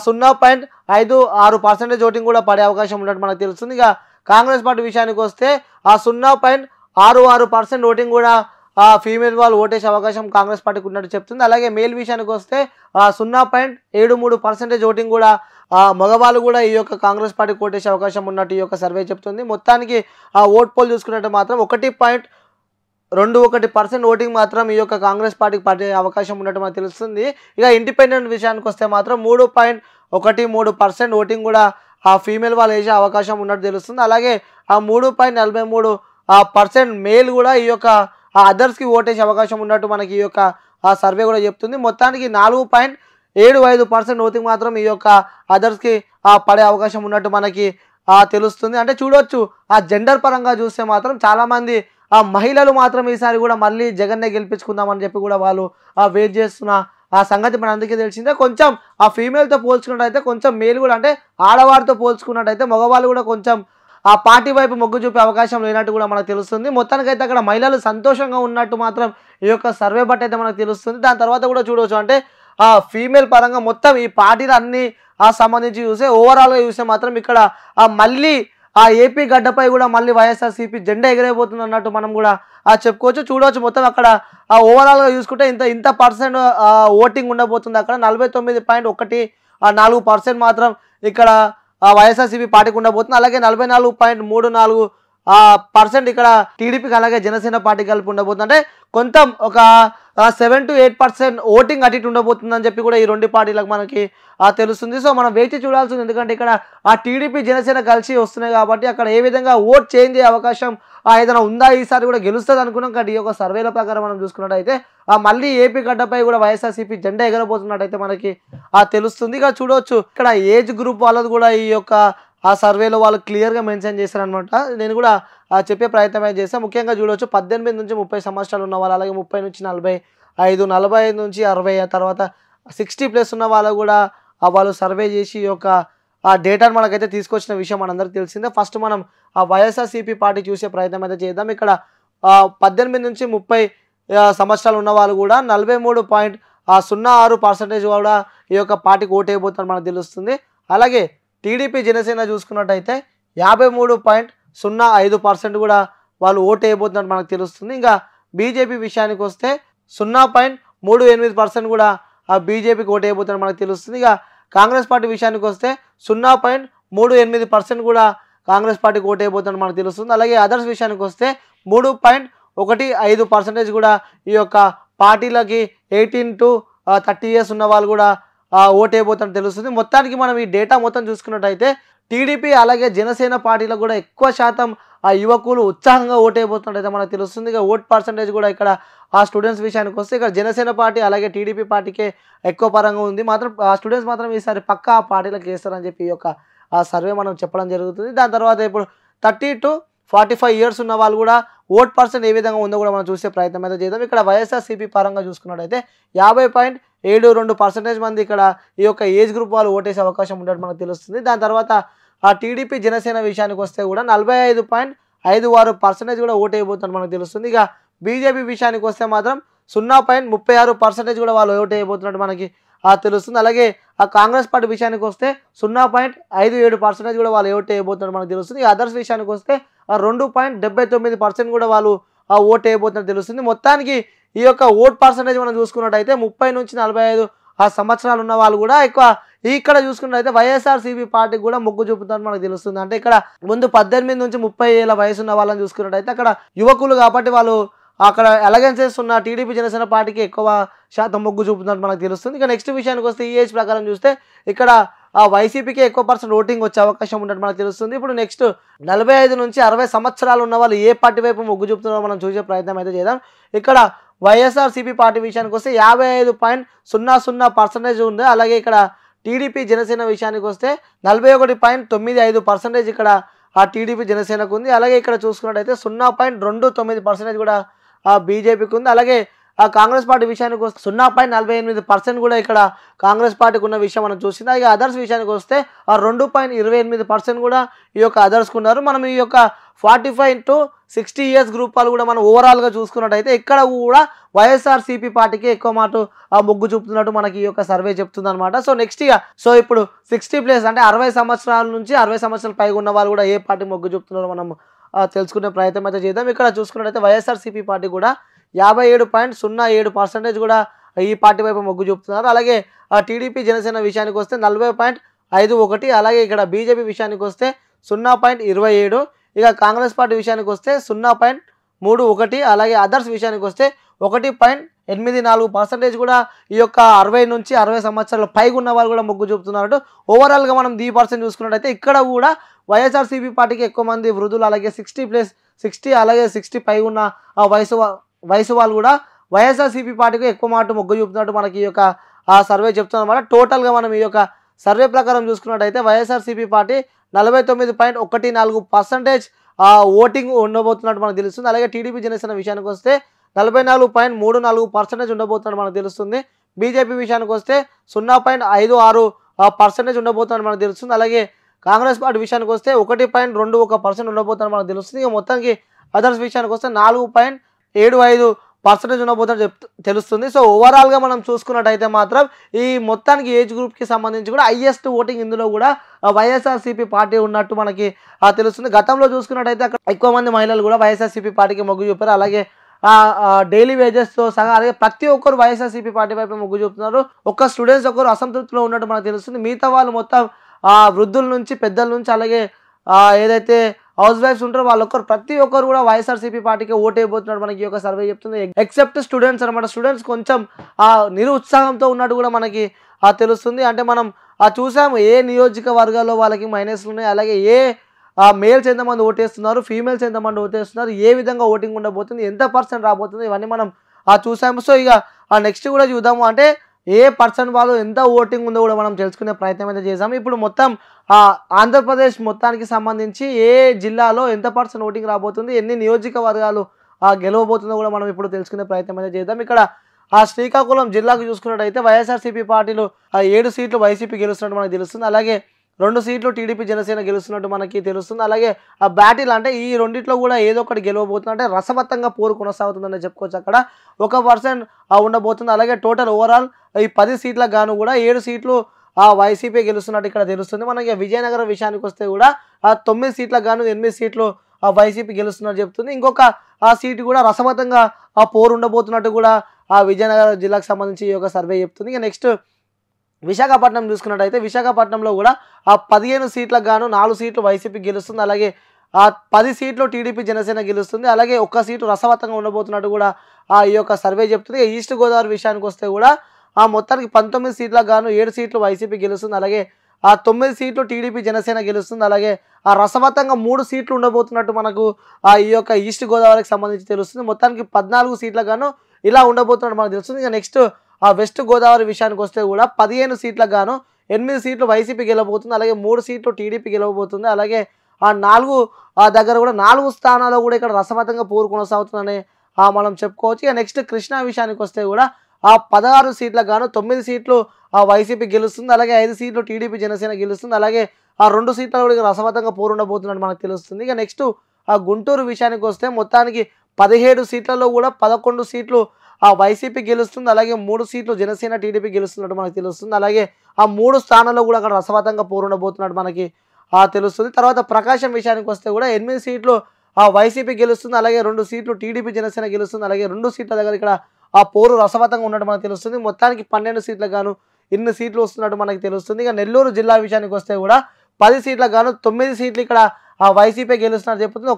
0.56% ఓటింగ్ కూడా పడే అవకాశం ఉన్నట్టు మనకు తెలుస్తుంది. ఇక కాంగ్రెస్ పార్టీ విషయానికి వస్తే 0.66% ఓటింగ్ కూడా ఫీమేల్ వాళ్ళు ఓటేసే అవకాశం కాంగ్రెస్ పార్టీకి ఉన్నట్టు చెప్తుంది. అలాగే మేల్ విషయానికి వస్తే 0.73% ఓటింగ్ కూడా మగవాళ్ళు కూడా ఈ యొక్క కాంగ్రెస్ పార్టీకి ఓటేసే అవకాశం ఉన్నట్టు ఈ యొక్క సర్వే చెప్తుంది. మొత్తానికి ఓట్ పోల్ చూసుకున్నట్టు మాత్రం 1.21% ఓటింగ్ మాత్రం ఈ యొక్క కాంగ్రెస్ పార్టీకి పడే అవకాశం ఉన్నట్టు మనకు తెలుస్తుంది. ఇక ఇండిపెండెంట్ విషయానికి వస్తే మాత్రం 3.13% ఓటింగ్ కూడా ఫీమేల్ వాళ్ళు వేసే అవకాశం ఉన్నట్టు తెలుస్తుంది. అలాగే 3.43% మేల్ కూడా ఈ యొక్క అదర్స్కి ఓటేసే అవకాశం ఉన్నట్టు మనకి ఈ యొక్క సర్వే కూడా చెప్తుంది. మొత్తానికి 4.75% ఓటింగ్ మాత్రం ఈ యొక్క అదర్స్కి పడే అవకాశం ఉన్నట్టు మనకి తెలుస్తుంది. అంటే చూడొచ్చు జెండర్ పరంగా చూస్తే మాత్రం చాలామంది మహిళలు మాత్రం ఈసారి కూడా మళ్ళీ జగన్నే గెలిపించుకుందామని చెప్పి కూడా వాళ్ళు వెయిట్ చేస్తున్న సంగతి మన అందరికీ తెలిసిందే. కొంచెం ఫీమేల్తో పోల్చుకున్నట్టయితే కొంచెం మేల్ కూడా, అంటే ఆడవారితో పోల్చుకున్నట్టయితే మగవాళ్ళు కూడా కొంచెం ఆ పార్టీ వైపు మొగ్గు చూపే అవకాశం లేనట్టు కూడా మనకు తెలుస్తుంది. మొత్తానికైతే అక్కడ మహిళలు సంతోషంగా ఉన్నట్టు మాత్రం ఈ యొక్క సర్వే బట్టి అయితే మనకు తెలుస్తుంది. దాని తర్వాత కూడా చూడవచ్చు, అంటే ఫీమేల్ పరంగా మొత్తం ఈ పార్టీలు అన్ని సంబంధించి చూస్తే ఓవరాల్గా చూస్తే మాత్రం ఇక్కడ మళ్ళీ ఏపీ గడ్డపై కూడా మళ్ళీ వైఎస్ఆర్సీపీ జెండా ఎగిరైపోతుంది అన్నట్టు మనం కూడా చెప్పుకోవచ్చు. చూడవచ్చు మొత్తం అక్కడ ఓవరాల్గా చూసుకుంటే ఇంత పర్సెంట్ ఓటింగ్ ఉండబోతుంది. అక్కడ 49.14% మాత్రం ఇక్కడ వైఎస్ఆర్సీపీ పార్టీకి ఉండబోతుంది. అలాగే 44.34% ఇక్కడ టీడీపీకి అలాగే జనసేన పార్టీ కలిపి ఉండబోతుంది. అంటే కొంత ఒక 7 to 8% ఓటింగ్ అటు ఇటు ఉండబోతుందని చెప్పి కూడా ఈ రెండు పార్టీలకు మనకి తెలుస్తుంది. సో మనం వేచి చూడాల్సింది, ఎందుకంటే ఇక్కడ టీడీపీ జనసేన కలిసి వస్తున్నాయి కాబట్టి అక్కడ ఏ విధంగా ఓట్ చేంజ్ అయ్యే అవకాశం ఏదైనా ఉందా, ఈసారి కూడా గెలుస్తుంది అనుకున్నాం. కానీ ఈ యొక్క సర్వేల ప్రకారం మనం చూసుకున్నట్టయితే మళ్ళీ ఏపీ గడ్డపై కూడా వైఎస్ఆర్సీపీ జెండా ఎగరబోతున్నట్టయితే మనకి తెలుస్తుంది. ఇక్కడ చూడవచ్చు, ఇక్కడ ఏజ్ గ్రూప్ వాళ్ళది కూడా ఈ యొక్క సర్వేలో వాళ్ళు క్లియర్గా మెన్షన్ చేశారనమాట. నేను కూడా చెప్పే ప్రయత్నం చేస్తాను. ముఖ్యంగా చూడవచ్చు 18 నుంచి 30 సంవత్సరాలు ఉన్న వాళ్ళు, అలాగే 30 నుంచి 45, 45 నుంచి 60, తర్వాత 60+ ఉన్న వాళ్ళు కూడా వాళ్ళు సర్వే చేసి ఈ యొక్క డేటాను మనకైతే తీసుకొచ్చిన విషయం మనందరికీ తెలిసిందే. ఫస్ట్ మనం వైఎస్ఆర్సీపీ పార్టీ చూసే ప్రయత్నం అయితే చేద్దాం. ఇక్కడ 18 నుంచి 30 సంవత్సరాలు ఉన్న వాళ్ళు కూడా 43.06% కూడా ఈ యొక్క పార్టీకి ఓటు వేయబోతున్నారు మనకు తెలుస్తుంది. అలాగే టీడీపీ జనసేన చూసుకున్నట్టయితే 53.05% కూడా వాళ్ళు ఓటు వేయబోతున్నట్టు మనకు తెలుస్తుంది. ఇంకా బీజేపీ విషయానికి వస్తే 0.38% కూడా బీజేపీకి ఓటు వేయబోతున్నట్టు మనకు తెలుస్తుంది. ఇక కాంగ్రెస్ పార్టీ విషయానికి వస్తే 0.38% కూడా కాంగ్రెస్ పార్టీకి ఓటు వేయబోతున్నట్టు మనకు తెలుస్తుంది. అలాగే అదర్స్ విషయానికి వస్తే 3.15% కూడా ఈ యొక్క పార్టీలకి 18 to 30 years ఉన్న వాళ్ళు కూడా ఓటు వేయబోతున్నట్టు తెలుస్తుంది. మొత్తానికి మనం ఈ డేటా మొత్తం చూసుకున్నట్టయితే టీడీపీ అలాగే జనసేన పార్టీలకు కూడా ఎక్కువ శాతం యువకులు ఉత్సాహంగా ఓటు వేయబోతున్నట్టయితే మనకు తెలుస్తుంది. ఇక ఓట్ పర్సంటేజ్ కూడా ఇక్కడ స్టూడెంట్స్ విషయానికి వస్తే ఇక్కడ జనసేన పార్టీ అలాగే టీడీపీ పార్టీకే ఎక్కువ పరంగా ఉంది. మాత్రం స్టూడెంట్స్ మాత్రం ఈసారి పక్కా ఆ పార్టీలకు వేస్తారని చెప్పి ఈ యొక్క సర్వే మనం చెప్పడం జరుగుతుంది. దాని తర్వాత ఇప్పుడు 30 to 45 years ఉన్న వాళ్ళు కూడా ఓట్ పర్సెంట్ ఏ విధంగా ఉందో కూడా మనం చూసే ప్రయత్నం అయితే చేద్దాం. ఇక్కడ వైఎస్ఆర్సీపీ పరంగా చూసుకున్నట్టయితే 50.72% మంది ఇక్కడ ఈ యొక్క ఏజ్ గ్రూప్ వాళ్ళు ఓటేసే అవకాశం ఉన్నట్టు మనకు తెలుస్తుంది. దాని తర్వాత టీడీపీ జనసేన విషయానికి వస్తే కూడా 45.56% కూడా ఓటు వేయబోతున్నట్టు మనకు తెలుస్తుంది. ఇక బీజేపీ విషయానికి వస్తే మాత్రం 0.36% కూడా వాళ్ళు ఓటు వేయబోతున్నట్టు మనకి తెలుస్తుంది. అలాగే కాంగ్రెస్ పార్టీ విషయానికి వస్తే 0.57% కూడా వాళ్ళు ఓటు వేయబోతున్నట్టు మనకు తెలుస్తుంది. అదర్స్ విషయానికి వస్తే 2.79% కూడా వాళ్ళు ఓటు వేయబోతున్నట్టు తెలుస్తుంది. మొత్తానికి ఈ యొక్క ఓట్ పర్సంటేజ్ మనం చూసుకున్నట్టయితే 30 నుంచి 45 సంవత్సరాలు ఉన్న వాళ్ళు కూడా ఎక్కువ ఇక్కడ చూసుకున్నట్టయితే వైఎస్ఆర్సీపీ పార్టీకి కూడా మొగ్గు చూపుతారని మనకు తెలుస్తుంది. అంటే ఇక్కడ ముందు 18 నుంచి 30 ఏళ్ళ వయసు ఉన్న వాళ్ళని చూసుకున్నట్టయితే అక్కడ యువకులు కాబట్టి వాళ్ళు అక్కడ అలగెన్సెస్ ఉన్న టీడీపీ జనసేన పార్టీకి ఎక్కువ శాతం మొగ్గు చూపుతున్నట్టు మనకు తెలుస్తుంది. ఇక నెక్స్ట్ విషయానికి వస్తే ఈ ఏజ్ ప్రకారం చూస్తే ఇక్కడ వైసీపీకి ఎక్కువ పర్సెంట్ ఓటింగ్ వచ్చే అవకాశం ఉన్నట్టు మనకు తెలుస్తుంది. ఇప్పుడు నెక్స్ట్ 45 నుంచి 60 సంవత్సరాలు ఉన్న వాళ్ళు ఏ పార్టీ వైపు మొగ్గు చూపుతున్నారో మనం చూసే ప్రయత్నం అయితే చేద్దాం. ఇక్కడ వైఎస్ఆర్సీపీ పార్టీ విషయానికి వస్తే 55.00% ఉంది. అలాగే ఇక్కడ టీడీపీ జనసేన విషయానికి వస్తే 41.95% ఇక్కడ టీడీపీ జనసేనకు ఉంది. అలాగే ఇక్కడ చూసుకున్నట్టయితే 0.29% కూడా బీజేపీకి ఉంది. అలాగే కాంగ్రెస్ పార్టీ విషయానికి వస్తే 0.48% కూడా ఇక్కడ కాంగ్రెస్ పార్టీకి ఉన్న విషయం మనం చూసింది. అలాగే అదర్స్ విషయానికి వస్తే 2.28% కూడా ఈ యొక్క అదర్స్కి ఉన్నారు. మనం ఈ యొక్క 45 to 60 years గ్రూప్ వాళ్ళు కూడా మనం ఓవరాల్గా చూసుకున్నట్టయితే ఇక్కడ కూడా వైఎస్ఆర్సీపీ పార్టీకి ఎక్కువ మాట మొగ్గు చూపుతున్నట్టు మనకి ఈ యొక్క సర్వే చెప్తుంది అనమాట. సో నెక్స్ట్ ఇప్పుడు 60+ అంటే 60 సంవత్సరాల నుంచి 60 సంవత్సరాల పైగా ఉన్న వాళ్ళు కూడా ఏ పార్టీ మొగ్గు చూపుతున్నారో మనం తెలుసుకునే ప్రయత్నం అయితే చేద్దాం. ఇక్కడ చూసుకున్నట్టయితే వైఎస్ఆర్సీపీ పార్టీ కూడా 57.07% కూడా ఈ పార్టీ వైపు మొగ్గు చూపుతున్నారు. అలాగే టీడీపీ జనసేన విషయానికి వస్తే 40.51. అలాగే ఇక్కడ బీజేపీ విషయానికి వస్తే 0.27. ఇక కాంగ్రెస్ పార్టీ విషయానికి వస్తే 0.31. అలాగే అదర్స్ విషయానికి వస్తే 1.84% కూడా ఈ యొక్క 60 నుంచి 60 సంవత్సరాల పైగా ఉన్న వాళ్ళు కూడా మొగ్గు చూపుతున్నారు. ఓవరాల్గా మనం ఈ పర్సెంట్ చూసుకున్నట్టయితే ఇక్కడ కూడా వైఎస్ఆర్సీపీ పార్టీకి ఎక్కువ మంది వృద్ధులు, అలాగే 60+60 అలాగే 60 పైగా ఉన్న వయసు వాళ్ళు కూడా వైఎస్ఆర్సీపీ పార్టీకి ఎక్కువ మాట మొగ్గు చూపుతున్నట్టు మనకి ఈ యొక్క సర్వే చెప్తున్నమాట. టోటల్గా మనం ఈ యొక్క సర్వే ప్రకారం చూసుకున్నట్టయితే వైఎస్ఆర్సీపీ పార్టీ 49.14% ఓటింగ్ ఉండబోతున్నట్టు మనకు తెలుస్తుంది. అలాగే టీడీపీ జనసేన విషయానికి వస్తే 44.34% ఉండబోతున్నట్టు మనకు తెలుస్తుంది. బీజేపీ విషయానికి వస్తే 0.56% ఉండబోతున్నట్టు మనకు తెలుస్తుంది. అలాగే కాంగ్రెస్ పార్టీ విషయానికి వస్తే 1.21% ఉండబోతుందని మనకు తెలుస్తుంది. ఇక మొత్తానికి అదర్స్ విషయానికి వస్తే 4.75% ఉండబోతుందని తెలుస్తుంది. సో ఓవరాల్గా మనం చూసుకున్నట్టయితే మాత్రం ఈ మొత్తానికి ఏజ్ గ్రూప్కి సంబంధించి కూడా హైయెస్ట్ ఓటింగ్ ఇందులో కూడా వైఎస్ఆర్సీపీ పార్టీ ఉన్నట్టు మనకి తెలుస్తుంది. గతంలో చూసుకున్నట్టయితే అక్కడ ఎక్కువ మంది మహిళలు కూడా వైఎస్ఆర్సీపీ పార్టీకి మొగ్గు చూపారు. అలాగే డైలీ వేజెస్తో సహా అలాగే ప్రతి ఒక్కరు వైఎస్ఆర్సీపీ పార్టీ వైపు మొగ్గు చూపుతున్నారు. ఒక్క స్టూడెంట్స్ ఒకరు అసంతృప్తిలో ఉన్నట్టు మనకు తెలుస్తుంది. మిగతా వాళ్ళు మొత్తం వృద్ధుల నుంచి పెద్దల నుంచి అలాగే ఏదైతే హౌస్ వైఫ్స్ ఉంటారో వాళ్ళొక్కరు ప్రతి ఒక్కరు కూడా వైఎస్ఆర్సీపీ పార్టీకి ఓటు వేయబోతున్నారు మనకి ఈ యొక్క సర్వే చెప్తుంది. ఎక్సెప్ట్ స్టూడెంట్స్ అనమాట. స్టూడెంట్స్ కొంచెం నిరుత్సాహంతో ఉన్నట్టు కూడా మనకి తెలుస్తుంది. అంటే మనం చూసాము ఏ నియోజకవర్గాల్లో వాళ్ళకి మైనస్లు ఉన్నాయి, అలాగే ఏ మేల్స్ ఎంతమంది ఓటేస్తున్నారు, ఫీమేల్స్ ఎంతమంది ఓటేస్తున్నారు, ఏ విధంగా ఓటింగ్ ఉండబోతుంది, ఎంత పర్సెంట్ రాబోతుంది, ఇవన్నీ మనం చూసాము. సో ఇక నెక్స్ట్ కూడా చూద్దాము. అంటే ఏ పర్సెంట్ వాళ్ళు ఎంత ఓటింగ్ ఉందో కూడా మనం తెలుసుకునే ప్రయత్నం అయితే చేసాము. ఇప్పుడు మొత్తం ఆంధ్రప్రదేశ్ మొత్తానికి సంబంధించి ఏ జిల్లాలో ఎంత పర్సెంట్ ఓటింగ్ రాబోతుంది, ఎన్ని నియోజకవర్గాలు గెలవబోతుందో కూడా మనం ఇప్పుడు తెలుసుకునే ప్రయత్నం అయితే చేద్దాం. ఇక్కడ శ్రీకాకుళం జిల్లాకు చూసుకున్నట్టయితే వైఎస్ఆర్సీపీ పార్టీలు 7 సీట్లు వైసీపీ గెలుస్తున్నట్టు మనకు తెలుస్తుంది. అలాగే 2 సీట్లు టీడీపీ జనసేన గెలుస్తున్నట్టు మనకి తెలుస్తుంది. అలాగే బ్యాటిల్ అంటే ఈ రెండిట్లో కూడా ఏదో ఒకటి గెలవబోతుంది. అంటే రసవత్తంగా పోరు కొనసాగుతుందని చెప్పుకోవచ్చు. అక్కడ 1% ఉండబోతుంది. అలాగే టోటల్ ఓవరాల్ ఈ 10 సీట్లకు గాను కూడా 7 సీట్లు వైసీపీ గెలుస్తున్నట్టు ఇక్కడ తెలుస్తుంది. మనకి విజయనగరం విషయానికి వస్తే కూడా 9 సీట్లకు గాను 8 సీట్లు వైసీపీ గెలుస్తున్నట్టు చెప్తుంది. ఇంకొక సీటు కూడా రసవత్తంగా పోరు ఉండబోతున్నట్టు కూడా విజయనగరం జిల్లాకు సంబంధించి ఈ యొక్క సర్వే చెప్తుంది. ఇక నెక్స్ట్ విశాఖపట్నం చూసుకున్నట్టయితే విశాఖపట్నంలో కూడా 15 సీట్లకు గాను 4 సీట్లు వైసీపీ గెలుస్తుంది. అలాగే 10 సీట్లు టీడీపీ జనసేన గెలుస్తుంది. అలాగే 1 సీటు రసవత్తంగా ఉండబోతున్నట్టు కూడా ఈ యొక్క సర్వే చెప్తుంది. ఈస్ట్ గోదావరి విషయానికి వస్తే కూడా మొత్తానికి 19 సీట్లకు గాను 7 సీట్లు వైసీపీ గెలుస్తుంది. అలాగే 9 సీట్లు టీడీపీ జనసేన గెలుస్తుంది. అలాగే రసవత్తంగా 3 సీట్లు ఉండబోతున్నట్టు మనకు ఈ యొక్క ఈస్ట్ గోదావరికి సంబంధించి తెలుస్తుంది. మొత్తానికి 14 సీట్లకు గాను ఇలా ఉండబోతున్నట్టు మనకు తెలుస్తుంది. ఇక నెక్స్ట్ వెస్ట్ గోదావరి విషయానికి వస్తే కూడా 15 సీట్లకు గాను 8 సీట్లు వైసీపీ గెలవబోతుంది. అలాగే 3 సీట్లు టీడీపీ గెలవబోతుంది. అలాగే 4 దగ్గర కూడా 4 స్థానాల్లో కూడా ఇక్కడ రసవత్తంగా పోరు కొనసాగుతుందని మనం చెప్పుకోవచ్చు. ఇక నెక్స్ట్ కృష్ణా విషయానికి వస్తే కూడా 16 సీట్లకు గాను 9 సీట్లు వైసీపీ గెలుస్తుంది. అలాగే 5 సీట్లు టీడీపీ జనసేన గెలుస్తుంది. అలాగే 2 సీట్లలో కూడా రసవత్తంగా పోరు ఉండబోతున్నట్టు మనకు తెలుస్తుంది. ఇక నెక్స్ట్ గుంటూరు విషయానికి వస్తే మొత్తానికి 17 సీట్లలో కూడా 11 సీట్లు వైసీపీ గెలుస్తుంది. అలాగే 3 సీట్లు జనసేన టీడీపీ గెలుస్తున్నట్టు మనకు తెలుస్తుంది. అలాగే 3 స్థానాల్లో కూడా అక్కడ రసవత్తంగా పోరు ఉండబోతున్నట్టు మనకి తెలుస్తుంది. తర్వాత ప్రకాశం విషయానికి వస్తే కూడా 8 సీట్లు వైసీపీ గెలుస్తుంది. అలాగే 2 సీట్లు టీడీపీ జనసేన గెలుస్తుంది. అలాగే 2 సీట్ల దగ్గర ఇక్కడ పోరు రసవత్తంగా ఉన్నట్టు మనకు తెలుస్తుంది. మొత్తానికి 12 సీట్లకు గాను 8 సీట్లు వస్తున్నట్టు మనకు తెలుస్తుంది. ఇక నెల్లూరు జిల్లా విషయానికి వస్తే కూడా 10 సీట్లకు గాను 9 సీట్లు ఇక్కడ వైసీపీ గెలుస్తున్నట్టు చెప్తుంది.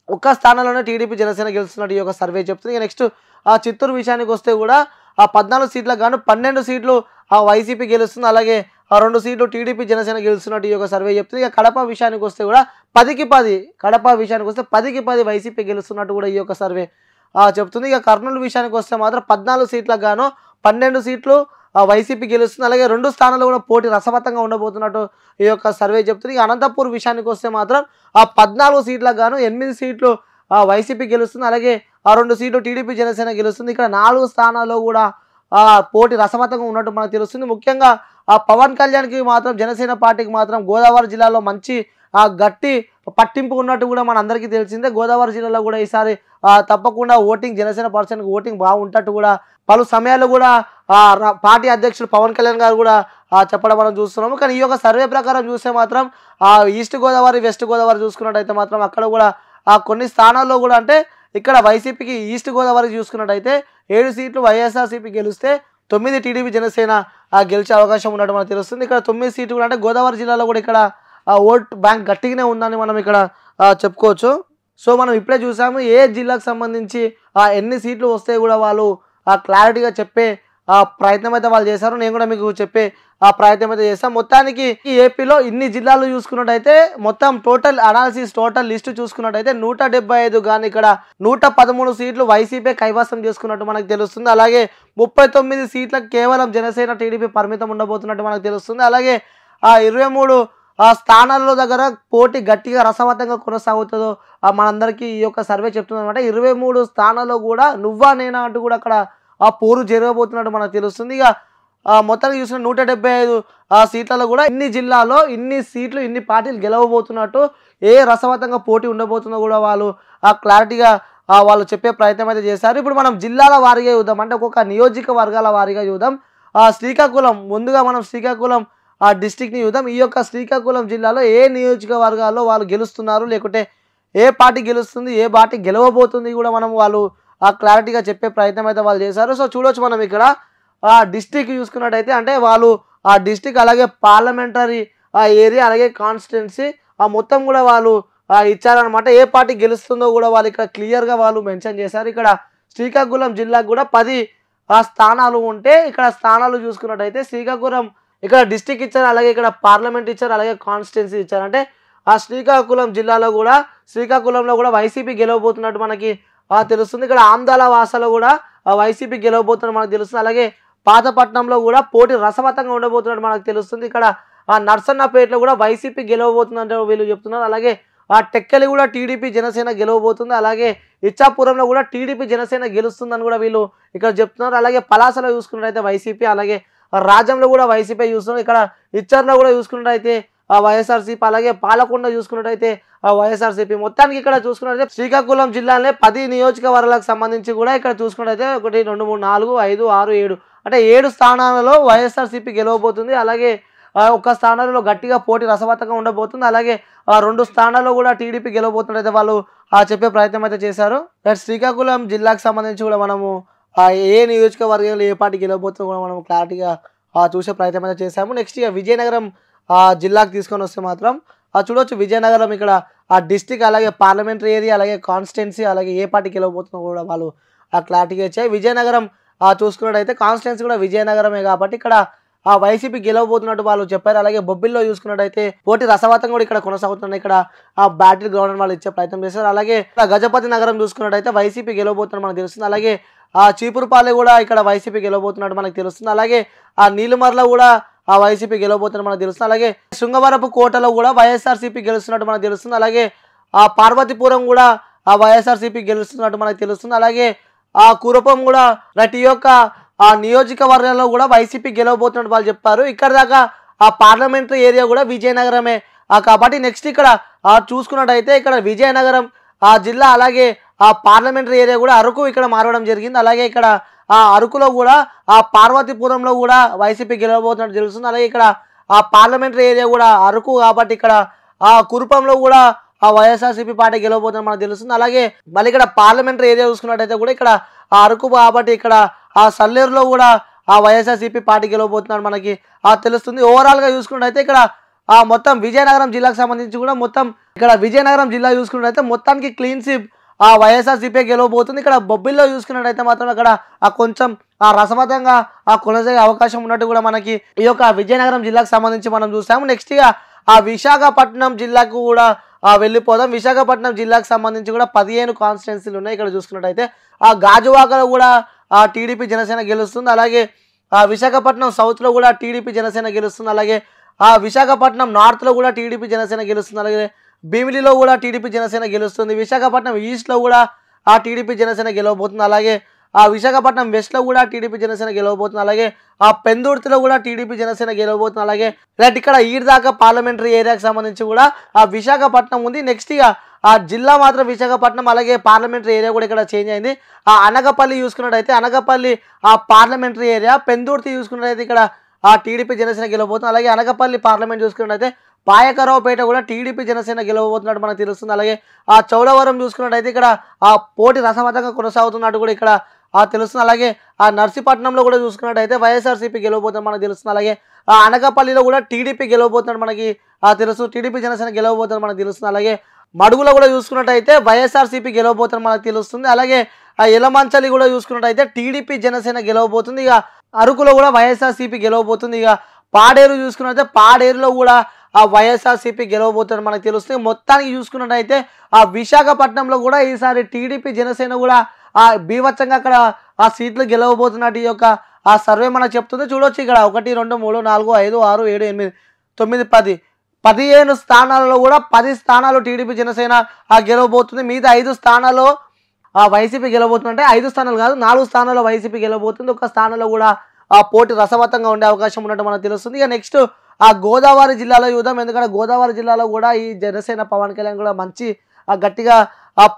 ఒక్క స్థానంలోనే టీడీపీ జనసేన గెలుస్తున్నట్టు ఈ యొక్క సర్వే చెప్తుంది. ఇక నెక్స్ట్ చిత్తూరు విషయానికి వస్తే కూడా 14 సీట్లకు గాను 12 సీట్లు వైసీపీ గెలుస్తుంది. అలాగే 2 సీట్లు టీడీపీ జనసేన గెలుస్తున్నట్టు ఈ యొక్క సర్వే చెప్తుంది. ఇక కడప విషయానికి వస్తే కూడా 10కి 10 వైసీపీ గెలుస్తున్నట్టు కూడా ఈ యొక్క సర్వే చెప్తుంది. ఇక కర్నూలు విషయానికి వస్తే మాత్రం 14 సీట్లకు గాను 12 సీట్లు వైసీపీ గెలుస్తుంది. అలాగే 2 స్థానాల్లో కూడా పోటీ రసవత్తంగా ఉండబోతున్నట్టు ఈ యొక్క సర్వే చెప్తుంది. ఇక అనంతపూర్ విషయానికి వస్తే మాత్రం 14 సీట్లకు గాను 8 సీట్లు వైసీపీ గెలుస్తుంది. అలాగే 2 సీట్లు టీడీపీ జనసేన గెలుస్తుంది. ఇక్కడ 4 స్థానాల్లో కూడా పోటీ రసవత్తంగా ఉన్నట్టు మనకు తెలుస్తుంది. ముఖ్యంగా పవన్ కళ్యాణ్కి మాత్రం జనసేన పార్టీకి మాత్రం గోదావరి జిల్లాలో మంచి గట్టి పట్టింపు ఉన్నట్టు కూడా మన అందరికీ తెలిసిందే. గోదావరి జిల్లాలో కూడా ఈసారి తప్పకుండా ఓటింగ్ జనసేన పర్సన్కి ఓటింగ్ బాగుంటట్టు కూడా పలు సమయాల్లో కూడా పార్టీ అధ్యక్షుడు పవన్ కళ్యాణ్ గారు కూడా చెప్పడం మనం చూస్తున్నాము. కానీ ఈ యొక్క సర్వే ప్రకారం చూస్తే మాత్రం ఈస్ట్ గోదావరి వెస్ట్ గోదావరి చూసుకున్నట్టయితే మాత్రం అక్కడ కూడా కొన్ని స్థానాల్లో కూడా అంటే ఇక్కడ వైసీపీకి ఈస్ట్ గోదావరి చూసుకున్నట్టయితే 7 సీట్లు వైఎస్ఆర్సీపీ గెలిస్తే 9 టీడీపీ జనసేన గెలిచే అవకాశం ఉన్నట్టు మనకు తెలుస్తుంది. ఇక్కడ 9 సీట్లు కూడా అంటే గోదావరి జిల్లాలో కూడా ఇక్కడ ఓట్ బ్యాంక్ గట్టిగానే ఉందని మనం ఇక్కడ చెప్పుకోవచ్చు. సో మనం ఇప్పుడే చూసాము ఏ జిల్లాకు సంబంధించి ఎన్ని సీట్లు వస్తే కూడా వాళ్ళు క్లారిటీగా చెప్పే ప్రయత్నం అయితే వాళ్ళు చేశారు. నేను కూడా మీకు చెప్పే ప్రయత్నం అయితే చేస్తాను. మొత్తానికి ఈ ఏపీలో ఇన్ని జిల్లాలు చూసుకున్నట్టయితే మొత్తం టోటల్ అనాలిసిస్ టోటల్ లిస్ట్ చూసుకున్నట్టయితే 175 కానీ ఇక్కడ 113 సీట్లు వైసీపీ కైవసం చేసుకున్నట్టు మనకు తెలుస్తుంది. అలాగే 39 సీట్లకు కేవలం జనసేన టీడీపీ పరిమితం ఉండబోతున్నట్టు మనకు తెలుస్తుంది. అలాగే 23 స్థానాల్లో దగ్గర పోటీ గట్టిగా రసవత్తంగా కొనసాగుతుందో మనందరికీ ఈ యొక్క సర్వే చెప్తుంది అనమాట. 23 స్థానాల్లో కూడా నువ్వా నేనా అంటూ కూడా అక్కడ పోరు జరగబోతున్నట్టు మనకు తెలుస్తుంది. ఇక మొత్తానికి చూసిన 175 సీట్లలో కూడా ఇన్ని జిల్లాలో ఇన్ని సీట్లు ఇన్ని పార్టీలు గెలవబోతున్నట్టు ఏ రసవతంగా పోటీ ఉండబోతుందో కూడా వాళ్ళు క్లారిటీగా వాళ్ళు చెప్పే ప్రయత్నం అయితే చేశారు. ఇప్పుడు మనం జిల్లాల వారీగా చూద్దాం, అంటే ఒక్కొక్క నియోజకవర్గాల వారీగా చూద్దాం. శ్రీకాకుళం ముందుగా మనం శ్రీకాకుళం డిస్టిక్ని చూద్దాం. ఈ యొక్క శ్రీకాకుళం జిల్లాలో ఏ నియోజకవర్గాల్లో వాళ్ళు గెలుస్తున్నారు, లేకుంటే ఏ పార్టీ గెలుస్తుంది, ఏ పార్టీ గెలవబోతుంది కూడా మనం వాళ్ళు క్లారిటీగా చెప్పే ప్రయత్నం అయితే వాళ్ళు చేశారు. సో చూడొచ్చు మనం ఇక్కడ డిస్టిక్ చూసుకున్నట్టయితే, అంటే వాళ్ళు డిస్టిక్ అలాగే పార్లమెంటరీ ఏరియా అలాగే కాన్స్టిట్యున్సీ మొత్తం కూడా వాళ్ళు ఇచ్చారనమాట. ఏ పార్టీ గెలుస్తుందో కూడా వాళ్ళు ఇక్కడ క్లియర్గా వాళ్ళు మెన్షన్ చేశారు. ఇక్కడ శ్రీకాకుళం జిల్లాకు కూడా 10 స్థానాలు ఉంటే ఇక్కడ స్థానాలు చూసుకున్నట్టయితే శ్రీకాకుళం ఇక్కడ డిస్టిక్ ఇచ్చారు, అలాగే ఇక్కడ పార్లమెంట్ ఇచ్చారు, అలాగే కాన్స్టిట్యున్సీ ఇచ్చారు. అంటే శ్రీకాకుళం జిల్లాలో కూడా శ్రీకాకుళంలో కూడా వైసీపీ గెలవబోతున్నట్టు మనకి తెలుస్తుంది. ఇక్కడ ఆంధ్రాల వాసలో కూడా వైసీపీ గెలవబోతున్నట్టు మనకు తెలుస్తుంది. అలాగే పాతపట్నంలో కూడా పోటీ రసవతంగా ఉండబోతున్నట్టు మనకు తెలుస్తుంది. ఇక్కడ నర్సన్నపేటలో కూడా వైసీపీ గెలవబోతుందంటే వీళ్ళు చెప్తున్నారు. అలాగే టెక్కలి కూడా టీడీపీ జనసేన గెలవబోతుంది. అలాగే ఇచ్చాపురంలో కూడా టీడీపీ జనసేన గెలుస్తుందని కూడా వీళ్ళు ఇక్కడ చెప్తున్నారు. అలాగే పలాసలో చూసుకున్నట్టయితే వైసీపీ, అలాగే రాజ్యంలో కూడా వైసీపీ చూస్తున్నారు. ఇక్కడ ఇచ్చర్లో కూడా చూసుకున్నట్టయితే వైఎస్ఆర్సీపీ, అలాగే పాలకొండ చూసుకున్నట్టయితే వైఎస్ఆర్సీపీ. మొత్తానికి ఇక్కడ చూసుకున్నట్టయితే శ్రీకాకుళం జిల్లాలో 10 నియోజకవర్గాలకు సంబంధించి కూడా ఇక్కడ చూసుకున్నట్టయితే 1 2 3 4 5 6 7 అంటే 7 స్థానాలలో వైఎస్ఆర్సీపీ గెలవబోతుంది. అలాగే ఒక స్థానంలో గట్టిగా పోటీ రసవతంగా ఉండబోతుంది. అలాగే 2 స్థానాల్లో కూడా టీడీపీ గెలవబోతున్నట్టయితే వాళ్ళు చెప్పే ప్రయత్నం అయితే చేశారు. శ్రీకాకుళం జిల్లాకు సంబంధించి కూడా మనము ఏ నియోజకవర్గంలో ఏ పార్టీ గెలవబోతుందో కూడా మనం క్లారిటీగా చూసే ప్రయత్నం అయితే చేశాము. నెక్స్ట్ ఇక విజయనగరం జిల్లాకు తీసుకొని వస్తే మాత్రం చూడవచ్చు విజయనగరం ఇక్కడ డిస్టిక్ అలాగే పార్లమెంటరీ ఏరియా అలాగే కాన్స్టిట్యున్సీ అలాగే ఏ పార్టీ గెలవబోతుందో కూడా వాళ్ళు క్లారిటీగా ఇచ్చాయి. విజయనగరం చూసుకున్నట్టయితే కాన్స్టిట్యున్సీ కూడా విజయనగరమే కాబట్టి ఇక్కడ వైసీపీ గెలవబోతున్నట్టు వాళ్ళు చెప్పారు. అలాగే బొబ్బిల్లో చూసుకున్నట్టయితే పోటీ రసవతం కూడా ఇక్కడ కొనసాగుతున్నాయి. ఇక్కడ బ్యాటిల్ గ్రౌండ్ వాళ్ళు ఇచ్చే ప్రయత్నం చేశారు. అలాగే గజపతి నగరం చూసుకున్నట్టయితే వైసీపీ గెలవబోతున్నట్టు మనకు తెలుస్తుంది. అలాగే చీపురుపాలె కూడా ఇక్కడ వైసీపీ గెలవబోతున్నట్టు మనకు తెలుస్తుంది. అలాగే నీలిమర్ల కూడా వైసీపీ గెలవబోతున్నట్టు మనకు తెలుస్తుంది. అలాగే శృంగవరపు కోటలో కూడా వైఎస్ఆర్సీపీ గెలుస్తున్నట్టు మనకు తెలుస్తుంది. అలాగే పార్వతీపురం కూడా వైఎస్ఆర్సీపీ గెలుస్తున్నట్టు మనకు తెలుస్తుంది. అలాగే కురపం కూడా ప్రతి యొక్క నియోజకవర్గంలో కూడా వైసీపీ గెలవబోతున్నట్టు వాళ్ళు చెప్పారు. ఇక్కడ దాకా పార్లమెంటరీ ఏరియా కూడా విజయనగరమే కాబట్టి నెక్స్ట్ ఇక్కడ చూసుకున్నట్టయితే ఇక్కడ విజయనగరం జిల్లా అలాగే పార్లమెంటరీ ఏరియా కూడా అరకు ఇక్కడ మారడం జరిగింది. అలాగే ఇక్కడ అరకులో కూడా పార్వతీపురంలో కూడా వైసీపీ గెలవబోతున్నట్టు తెలుస్తుంది. అలాగే ఇక్కడ పార్లమెంటరీ ఏరియా కూడా అరకు కాబట్టి ఇక్కడ కురుపంలో కూడా వైఎస్ఆర్సీపీ పార్టీ గెలవబోతున్నట్టు మనకు తెలుస్తుంది. అలాగే మళ్ళీ ఇక్కడ పార్లమెంటరీ ఏరియా చూసుకున్నట్టయితే కూడా ఇక్కడ అరకు కాబట్టి ఇక్కడ సల్లేరులో కూడా వైఎస్ఆర్సీపీ పార్టీ గెలవబోతున్నట్టు మనకి తెలుస్తుంది. ఓవరాల్గా చూసుకున్నట్టయితే ఇక్కడ మొత్తం విజయనగరం జిల్లాకు సంబంధించి కూడా మొత్తం ఇక్కడ విజయనగరం జిల్లా చూసుకున్నట్టయితే మొత్తానికి క్లీన్ స్వీప్ వైఎస్ఆర్సీపీ గెలవబోతుంది. ఇక్కడ బొబ్బిల్లో చూసుకున్నట్టయితే మాత్రం ఇక్కడ కొంచెం రసవతంగా కొనసాగే అవకాశం ఉన్నట్టు కూడా మనకి ఈ యొక్క విజయనగరం జిల్లాకు సంబంధించి మనం చూసాము. నెక్స్ట్ ఇక విశాఖపట్నం జిల్లాకు కూడా వెళ్ళిపోదాం. విశాఖపట్నం జిల్లాకు సంబంధించి కూడా 15 కాన్స్టిట్యున్సీలు ఉన్నాయి. ఇక్కడ చూసుకున్నట్టయితే గాజువాకలో కూడా టీడీపీ జనసేన గెలుస్తుంది. అలాగే విశాఖపట్నం సౌత్లో కూడా టీడీపీ జనసేన గెలుస్తుంది. అలాగే విశాఖపట్నం నార్త్లో కూడా టీడీపీ జనసేన గెలుస్తుంది. అలాగే భీమిలిలో కూడా టీడీపీ జనసేన గెలుస్తుంది. విశాఖపట్నం ఈస్ట్లో కూడా టీడీపీ జనసేన గెలవబోతుంది. అలాగే విశాఖపట్నం వెస్ట్లో కూడా టీడీపీ జనసేన గెలవబోతుంది. అలాగే పెందుర్తిలో కూడా టీడీపీ జనసేన గెలవబోతుంది. అలాగే ఇలాంటి ఇక్కడ ఈడ్ దాకా పార్లమెంటరీ ఏరియాకి సంబంధించి కూడా విశాఖపట్నం ఉంది. నెక్స్ట్ ఇక జిల్లా మాత్రం విశాఖపట్నం అలాగే పార్లమెంటరీ ఏరియా కూడా ఇక్కడ చేంజ్ అయింది. అనగపల్లి చూసుకున్నట్టయితే అనగపల్లి పార్లమెంటరీ ఏరియా, పెందుర్తి చూసుకున్నట్టయితే ఇక్కడ టీడీపీ జనసేన గెలవబోతుంది. అలాగే అనగపల్లి పార్లమెంట్ చూసుకున్నట్టయితే పాయకరావుపేట కూడా టీడీపీ జనసేన గెలవబోతున్నట్టు మనకు తెలుస్తుంది. అలాగే చౌడవరం చూసుకున్నట్టయితే ఇక్కడ పోటీ రసవతంగా కొనసాగుతున్నట్టు కూడా ఇక్కడ తెలుస్తుంది. అలాగే నర్సీపట్నంలో కూడా చూసుకున్నట్టయితే వైఎస్ఆర్సీపీ గెలవబోతున్నట్టు మనకు తెలుస్తుంది. అలాగే అనకాపల్లిలో కూడా టీడీపీ గెలవబోతున్నట్టు మనకి తెలుసు, టీడీపీ జనసేన గెలవబోతున్నట్టు మనకు తెలుస్తుంది. అలాగే మడుగులో కూడా చూసుకున్నట్టయితే వైఎస్ఆర్సీపీ గెలవబోతున్నట్టు మనకు తెలుస్తుంది. అలాగే ఎలమంచలి కూడా చూసుకున్నట్టయితే టీడీపీ జనసేన గెలవబోతుంది. ఇక అరకులో కూడా వైఎస్ఆర్సీపీ గెలవబోతుంది. ఇక పాడేరు చూసుకున్నట్టయితే పాడేరులో కూడా వైఎస్ఆర్సీపీ గెలవబోతున్నట్టు మనకు తెలుస్తుంది. మొత్తానికి చూసుకున్నట్టయితే విశాఖపట్నంలో కూడా ఈసారి టీడీపీ జనసేన కూడా బీభత్సంగా అక్కడ సీట్లు గెలవబోతున్నట్టు ఈ యొక్క సర్వే మనకు చెప్తుంది. చూడొచ్చు ఇక్కడ 1 2 3 4 5 6 7 8 9 10 15 స్థానాలలో కూడా 10 స్థానాలు టీడీపీ జనసేన గెలవబోతుంది. మిగతా 5 స్థానాల్లో వైసీపీ గెలవబోతుందంటే 5 స్థానాలు కాదు 4 స్థానాల్లో వైసీపీ గెలవబోతుంది. ఒక స్థానంలో కూడా ఆ పోటీ రసవత్తంగా ఉండే అవకాశం ఉన్నట్టు మనకు తెలుస్తుంది. ఇక నెక్స్ట్ ఆ గోదావరి జిల్లాలో చూద్దాం. ఎందుకంటే గోదావరి జిల్లాలో కూడా ఈ జనసేన పవన్ కళ్యాణ్ కూడా మంచి గట్టిగా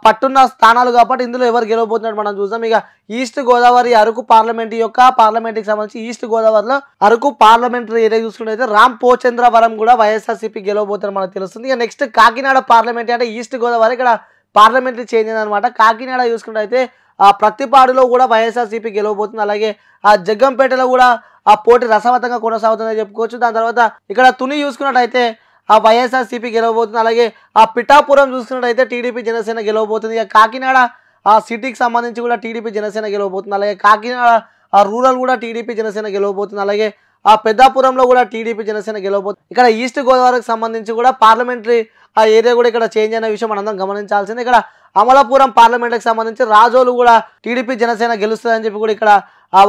పట్టున్న స్థానాలు కాబట్టి ఇందులో ఎవరు గెలవబోతున్నట్టు మనం చూద్దాం. ఇక ఈస్ట్ గోదావరి అరకు పార్లమెంట్ యొక్క పార్లమెంట్కి సంబంధించి ఈస్ట్ గోదావరిలో అరకు పార్లమెంటరీ ఏరియా చూసుకుంటే రామ్ పోచంద్రవరం కూడా వైఎస్ఆర్సీపీ గెలవబోతున్నట్టు మనకు తెలుస్తుంది. ఇక నెక్స్ట్ కాకినాడ పార్లమెంట్ అంటే ఈస్ట్ గోదావరి ఇక్కడ పార్లమెంటరీ చేంజ్ అయిందనమాట. కాకినాడ చూసుకుంటే ఆ ప్రతిపాడులో కూడా వైఎస్ఆర్సీపీ గెలవబోతుంది. అలాగే ఆ జగ్గంపేటలో కూడా ఆ పోటీ రసవత్తంగా కొనసాగుతుందని చెప్పుకోవచ్చు. దాని తర్వాత ఇక్కడ తుని చూసుకున్నట్టయితే ఆ వైఎస్ఆర్సీపీ గెలవబోతుంది. అలాగే ఆ పిఠాపురం చూసుకున్నట్టయితే టీడీపీ జనసేన గెలవబోతుంది. ఇక కాకినాడ ఆ సిటీకి సంబంధించి కూడా టీడీపీ జనసేన గెలవబోతుంది. అలాగే కాకినాడ ఆ రూరల్ కూడా టీడీపీ జనసేన గెలవబోతుంది. అలాగే ఆ పెద్దాపురంలో కూడా టీడీపీ జనసేన గెలవబోతుంది. ఇక్కడ ఈస్ట్ గోదావరికి సంబంధించి కూడా పార్లమెంటరీ ఆ ఏరియా కూడా ఇక్కడ చేంజ్ అయిన విషయం మనందరం గమనించాల్సింది. ఇక్కడ అమలాపురం పార్లమెంట్కి సంబంధించి రాజోలు కూడా టీడీపీ జనసేన గెలుస్తుందని చెప్పి కూడా ఇక్కడ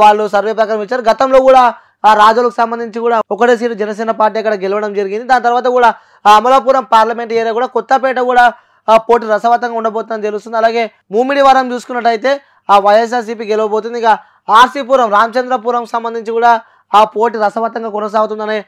వాళ్ళు సర్వే ప్రకారం ఇచ్చారు. గతంలో కూడా ఆ రాజోలకు సంబంధించి కూడా ఒకటే సీటు జనసేన పార్టీ అక్కడ గెలవడం జరిగింది. దాని తర్వాత కూడా ఆ అమలాపురం పార్లమెంట్ ఏరియా కూడా కొత్తపేట కూడా ఆ పోటీ రసవత్తంగా ఉండబోతుందని తెలుస్తుంది. అలాగే ముమ్మిడివరం చూసుకున్నట్టయితే ఆ వైఎస్ఆర్సీపీ గెలవబోతుంది. ఇక ఆర్సీపురం రామచంద్రపురం సంబంధించి కూడా ఆ పోటీ రసవత్తంగా కొనసాగుతుందని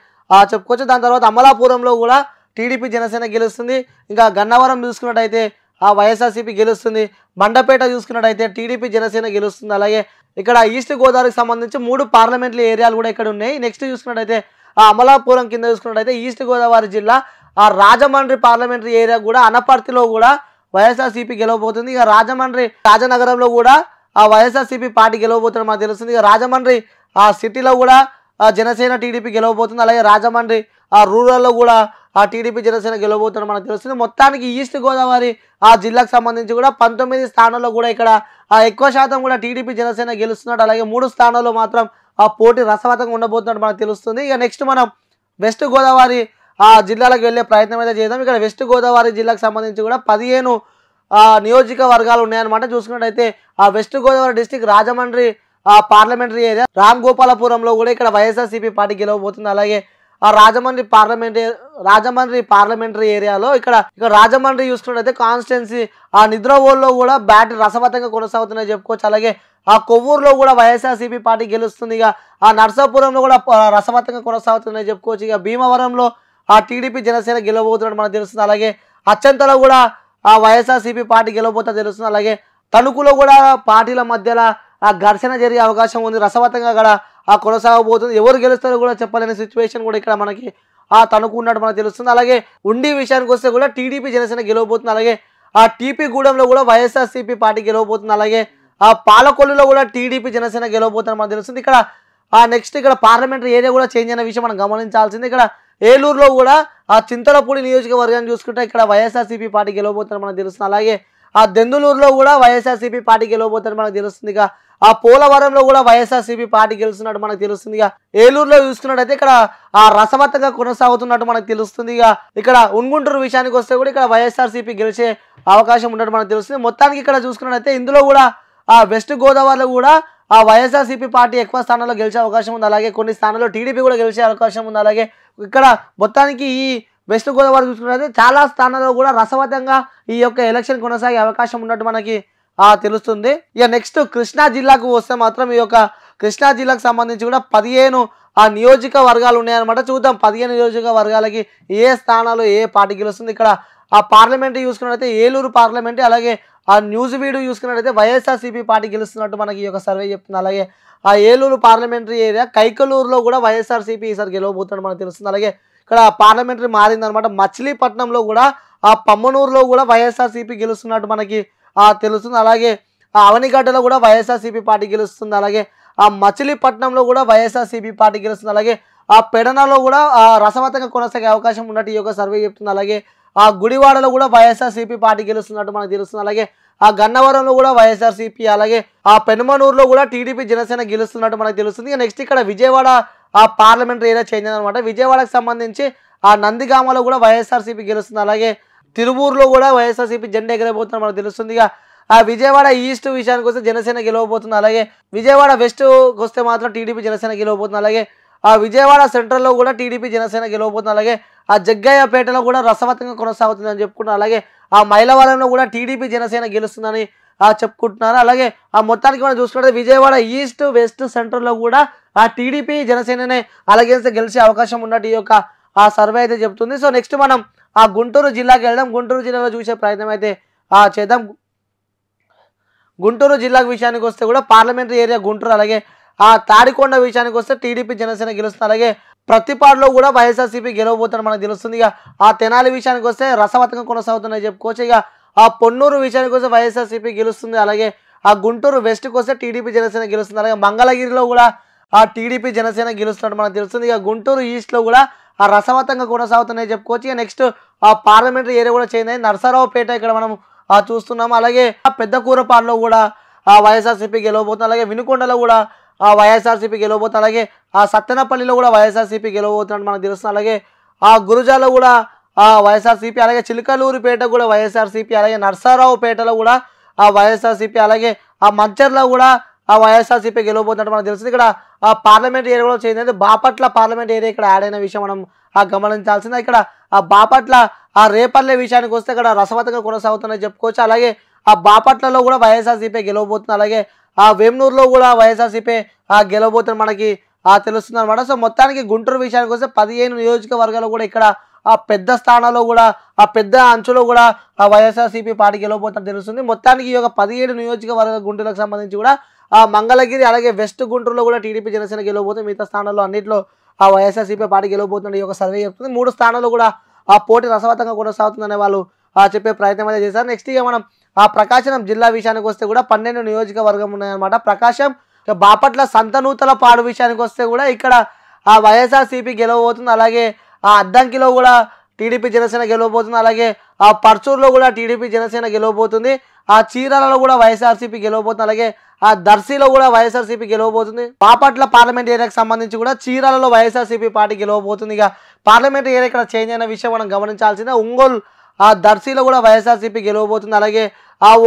చెప్పుకోవచ్చు. దాని తర్వాత అమలాపురంలో కూడా టీడీపీ జనసేన గెలుస్తుంది. ఇంకా గన్నవరం చూసుకున్నట్టయితే ఆ వైఎస్ఆర్సీపీ గెలుస్తుంది. మండపేట చూసుకున్నట్టయితే టీడీపీ జనసేన గెలుస్తుంది. అలాగే ఇక్కడ ఈస్ట్ గోదావరికి సంబంధించి 3 పార్లమెంటరీ ఏరియాలు కూడా ఇక్కడ ఉన్నాయి. నెక్స్ట్ చూసుకున్నట్టయితే ఆ అమలాపురం కింద చూసుకున్నట్టయితే ఈస్ట్ గోదావరి జిల్లా ఆ రాజమండ్రి పార్లమెంటరీ ఏరియా కూడా అనపర్తిలో కూడా వైఎస్ఆర్సీపీ గెలవబోతుంది. ఇక రాజమండ్రి రాజనగరంలో కూడా ఆ వైఎస్ఆర్సీపీ పార్టీ గెలవబోతుందని మనకు తెలుస్తుంది. ఇక రాజమండ్రి ఆ సిటీలో కూడా జనసేన టీడీపీ గెలవబోతుంది. అలాగే రాజమండ్రి ఆ రూరల్లో కూడా ఆ టీడీపీ జనసేన గెలవబోతుందని మనకు తెలుస్తుంది. మొత్తానికి ఈస్ట్ గోదావరి ఆ జిల్లాకు సంబంధించి కూడా 19 స్థానాల్లో కూడా ఇక్కడ ఎక్కువ శాతం కూడా టీడీపీ జనసేన గెలుస్తున్నట్టు. అలాగే 3 స్థానాల్లో మాత్రం ఆ పోటీ రసవత్తంగా ఉండబోతున్నట్టు మనకు తెలుస్తుంది. ఇక నెక్స్ట్ మనం వెస్ట్ గోదావరి ఆ జిల్లాలకు వెళ్ళే ప్రయత్నం అయితే చేద్దాం. ఇక్కడ వెస్ట్ గోదావరి జిల్లాకు సంబంధించి కూడా 15 నియోజకవర్గాలు ఉన్నాయన్నమాట. చూసుకున్నట్టయితే ఆ west Godavari district Rajahmundry parliamentary area రామ్ గోపాలపురంలో కూడా ఇక్కడ వైఎస్ఆర్సీపీ పార్టీ గెలవబోతుంది. అలాగే ఆ రాజమండ్రి పార్లమెంటరీ ఏరియాలో ఇక్కడ రాజమండ్రి చూసుకున్నట్టయితే కాన్స్టిట్యున్సీ ఆ నిద్రవోల్లో కూడా బ్యాటిల్ రసవత్తంగా కొనసాగుతుందని చెప్పుకోవచ్చు. అలాగే ఆ కొవ్వూరులో కూడా వైఎస్ఆర్సీపీ పార్టీ గెలుస్తుంది. ఇక ఆ నర్సాపురంలో కూడా రసవత్తంగా కొనసాగుతుందని చెప్పుకోవచ్చు. ఇక భీమవరంలో ఆ టీడీపీ జనసేన గెలవబోతున్నట్టు మనకు తెలుస్తుంది. అలాగే అచ్చంతలో కూడా ఆ వైఎస్ఆర్సీపీ పార్టీ గెలవబోతుందని తెలుస్తుంది. అలాగే తణుకులో కూడా పార్టీల మధ్యలో ఆ ఘర్షణ జరిగే అవకాశం ఉంది. రసవత్తంగా కూడా కొనసాగబోతుంది. ఎవరు గెలుస్తారో కూడా చెప్పలేని సిచ్యువేషన్ కూడా ఇక్కడ మనకి తణుకు ఉన్నట్టు మనకు తెలుస్తుంది. అలాగే ఉండి విషయానికి వస్తే కూడా టీడీపీ జనసేన గెలవబోతుంది. అలాగే ఆ టీపీ గూడెంలో కూడా వైఎస్ఆర్సీపీ పార్టీ గెలవబోతుంది. అలాగే ఆ పాలకొల్లులో కూడా టీడీపీ జనసేన గెలవబోతుందని మనకు తెలుస్తుంది. ఇక్కడ నెక్స్ట్ ఇక్కడ పార్లమెంటరీ ఏరియా కూడా చేంజ్ అయిన విషయం మనం గమనించాల్సింది. ఇక్కడ ఏలూరులో కూడా ఆ చింతలపూడి నియోజకవర్గాన్ని చూసుకుంటే ఇక్కడ వైఎస్ఆర్సీపీ పార్టీ గెలవబోతుందని మనకు తెలుస్తుంది. అలాగే ఆ దెందులూరులో కూడా వైఎస్ఆర్సీపీ పార్టీ గెలవబోతుందని మనకు తెలుస్తుంది. ఇక ఆ పోలవరంలో కూడా వైఎస్ఆర్సీపీ పార్టీ గెలుస్తున్నట్టు మనకు తెలుస్తుంది. ఇక ఏలూరులో చూసుకున్నట్టయితే ఇక్కడ ఆ రసవత్తంగా కొనసాగుతున్నట్టు మనకు తెలుస్తుంది. ఇక ఇక్కడ ఉన్గుంటూరు విషయానికి వస్తే కూడా ఇక్కడ వైఎస్ఆర్సీపీ గెలిచే అవకాశం ఉన్నట్టు మనకు తెలుస్తుంది. మొత్తానికి ఇక్కడ చూసుకున్నట్టయితే ఇందులో కూడా ఆ వెస్ట్ గోదావరిలో కూడా ఆ వైఎస్ఆర్సీపీ పార్టీ ఎక్కువ స్థానాల్లో గెలిచే అవకాశం ఉంది. అలాగే కొన్ని స్థానాల్లో టీడీపీ కూడా గెలిచే అవకాశం ఉంది. అలాగే ఇక్కడ మొత్తానికి ఈ వెస్ట్ గోదావరి చూసుకున్నట్లయితే చాలా స్థానాల్లో కూడా రసవత్తంగా ఈ యొక్క ఎలక్షన్ కొనసాగే అవకాశం ఉన్నట్టు మనకి తెలుస్తుంది. ఇక నెక్స్ట్ కృష్ణా జిల్లాకు వస్తే మాత్రం ఈ యొక్క కృష్ణా జిల్లాకు సంబంధించి కూడా 15 నియోజకవర్గాలు ఉన్నాయన్నమాట. చూద్దాం 15 నియోజకవర్గాలకి ఏ స్థానాలు ఏ పార్టీ గెలుస్తుంది. ఇక్కడ ఆ పార్లమెంట్ చూసుకున్నట్లయితే ఏలూరు పార్లమెంట్, అలాగే ఆ న్యూజివీడు చూసుకున్నట్లయితే వైఎస్ఆర్సీపీ పార్టీ గెలుస్తున్నట్టు మనకి ఈ యొక్క సర్వే చెప్తుంది. అలాగే ఆ ఏలూరు పార్లమెంటరీ ఏరియా కైకలూరులో కూడా వైఎస్ఆర్సీపీ ఈసారి గెలవబోతున్నట్టు మనకు తెలుస్తుంది. అలాగే ఇక్కడ పార్లమెంటరీ మారిందనమాట. మచిలీపట్నంలో కూడా ఆ పమ్మనూరులో కూడా వైఎస్ఆర్సీపీ గెలుస్తున్నట్టు మనకి తెలుస్తుంది. అలాగే ఆ అవనిగడ్డలో కూడా వైఎస్ఆర్సీపీ పార్టీ గెలుస్తుంది. అలాగే ఆ మచిలీపట్నంలో కూడా వైఎస్ఆర్సీపీ పార్టీ గెలుస్తుంది. అలాగే ఆ పెడనలో కూడా రసవత్తంగా కొనసాగే అవకాశం ఉన్నట్టు ఈ యొక్క సర్వే చెప్తుంది. అలాగే ఆ గుడివాడలో కూడా వైఎస్ఆర్సీపీ పార్టీ గెలుస్తున్నట్టు మనకు తెలుస్తుంది. అలాగే ఆ గన్నవరంలో కూడా వైఎస్ఆర్సీపీ, అలాగే ఆ పెనుమనూరులో కూడా టీడీపీ జనసేన గెలుస్తున్నట్టు మనకు తెలుస్తుంది. నెక్స్ట్ ఇక్కడ విజయవాడ ఆ పార్లమెంటరీ ఏరియా చేంజ్ అనమాట. విజయవాడకు సంబంధించి ఆ నందిగామలో కూడా వైఎస్ఆర్సీపీ గెలుస్తుంది. అలాగే తిరువూరులో కూడా వైఎస్ఆర్సీపీ జెండా ఎగరబోతున్నట్టు మనకు తెలుస్తుంది. ఇక ఆ విజయవాడ ఈస్ట్ విషయానికి వస్తే జనసేన గెలవబోతుంది. అలాగే విజయవాడ వెస్ట్ వస్తే మాత్రం టీడీపీ జనసేన గెలవబోతుంది. అలాగే ఆ విజయవాడ సెంట్రల్లో కూడా టీడీపీ జనసేన గెలవబోతుంది. అలాగే ఆ జగ్గయ్యపేటలో కూడా రసవత్తంగా కొనసాగుతుందని చెప్పుకుంటున్నాం. అలాగే ఆ మైలవరంలో కూడా టీడీపీ జనసేన గెలుస్తుందని చెప్పుకుంటున్నారు. అలాగే మొత్తానికి మనం చూసుకుంటే విజయవాడ ఈస్ట్ వెస్ట్ సెంటర్లో కూడా టీడీపీ జనసేననే అలాగే గెలిచే అవకాశం ఉన్నట్టు ఈ యొక్క సర్వే అయితే చెప్తుంది. సో నెక్స్ట్ మనం గుంటూరు జిల్లాకి వెళ్దాం. గుంటూరు జిల్లాలో చూసే ప్రయత్నం అయితే చేద్దాం. గుంటూరు జిల్లా విషయానికి వస్తే కూడా పార్లమెంటరీ ఏరియా గుంటూరు, అలాగే తాడికొండ విషయానికి వస్తే టీడీపీ జనసేన గెలుస్తుంది. అలాగే ప్రతిపాడులో కూడా వైఎస్ఆర్సీపీ గెలవబోతున్న మనకు తెలుస్తుంది. ఇక తెనాలి విషయానికి వస్తే రసవతంగా కొనసాగుతున్నాయి చెప్పుకోవచ్చు. ఇక పొన్నూరు విషయానికి వస్తే వైఎస్ఆర్సీపీ గెలుస్తుంది. అలాగే గుంటూరు వెస్ట్కి వస్తే టీడీపీ జనసేన గెలుస్తుంది. అలాగే మంగళగిరిలో కూడా టీడీపీ జనసేన గెలుస్తున్నట్టు మనకు తెలుస్తుంది. ఇక గుంటూరు ఈస్ట్లో కూడా రసవతంగా కొనసాగుతున్నాయి చెప్పుకోవచ్చు. ఇక నెక్స్ట్ పార్లమెంటరీ ఏరియా కూడా చేంజ్ అయింది. నరసరావుపేట ఇక్కడ మనం చూస్తున్నాము. అలాగే పెద్దకూరపాడులో కూడా వైఎస్ఆర్సీపీ గెలవబోతుంది. అలాగే వినుకొండలో కూడా వైఎస్ఆర్సీపీ గెలవబోతుంది. అలాగే సత్తెనపల్లిలో కూడా వైఎస్ఆర్సీపీ గెలవబోతున్నట్టు మనకు తెలుస్తుంది. అలాగే గురుజాలో కూడా వైఎస్ఆర్సీపీ, అలాగే చిలకలూరిపేట కూడా వైఎస్ఆర్సీపీ, అలాగే నర్సారావుపేటలో కూడా వైఎస్ఆర్సీపీ, అలాగే మంచర్లో కూడా వైఎస్ఆర్సీపీ గెలవబోతున్నట్టు మనకు తెలుస్తుంది. ఇక్కడ పార్లమెంట్ ఏరియా కూడా చేంజ్ అయింది. బాపట్ల పార్లమెంట్ ఏరియా ఇక్కడ యాడ్ అయిన విషయం మనం గమనించాల్సిందే. ఇక్కడ బాపట్ల రేపల్లె విషయానికి వస్తే ఇక్కడ రసవతంగా కొనసాగుతుందని చెప్పుకోవచ్చు. అలాగే బాపట్లలో కూడా వైఎస్ఆర్సీపీ గెలవబోతుంది. అలాగే వేమనూరులో కూడా వైఎస్ఆర్సీపీ గెలవబోతుంది మనకి తెలుస్తుంది అనమాట. సో మొత్తానికి గుంటూరు విషయానికి వస్తే 15 నియోజకవర్గాలు కూడా ఇక్కడ పెద్ద స్థానాల్లో కూడా పెద్ద అంచులో కూడా వైఎస్ఆర్సీపీ పార్టీ గెలవబోతున్నట్టు తెలుస్తుంది. మొత్తానికి ఈ యొక్క 17 నియోజకవర్గ గుంటూరుకు సంబంధించి కూడా మంగళగిరి అలాగే వెస్ట్ గుంటూరులో కూడా టీడీపీ జనసేన గెలవబోతుంది. మిగతా స్థానాల్లో అన్నింటిలో వైఎస్ఆర్సీపీ పార్టీ గెలవబోతున్న ఈ యొక్క సర్వే చెప్తుంది. 3 స్థానాల్లో కూడా పోటీ రసవతంగా కొనసాగుతుందనే వాళ్ళు చెప్పే ప్రయత్నం అయితే చేశారు. నెక్స్ట్ ఇక మనం ప్రకాశం జిల్లా విషయానికి వస్తే కూడా 12 నియోజకవర్గం ఉన్నాయన్నమాట. ప్రకాశం బాపట్ల సంతనూతలపాడు విషయానికి వస్తే కూడా ఇక్కడ వైఎస్ఆర్సీపీ గెలవబోతుంది. అలాగే అద్దంకిలో కూడా టీడీపీ జనసేన గెలవబోతుంది. అలాగే పర్చూరులో కూడా టీడీపీ జనసేన గెలవబోతుంది. చీరాలలో కూడా వైఎస్ఆర్సీపీ గెలవబోతుంది. అలాగే దర్శిలో కూడా వైఎస్ఆర్సీపీ గెలవబోతుంది. బాపట్ల పార్లమెంట్ ఏరియాకి సంబంధించి కూడా చీరాలలో వైఎస్ఆర్సీపీ పార్టీ గెలవబోతుంది. ఇక పార్లమెంట్ ఏరియా ఇక్కడ చేంజ్ అయిన విషయం మనం గమనించాల్సిందే. ఒంగోలు దర్శిలో కూడా వైఎస్ఆర్సీపీ గెలవబోతుంది. అలాగే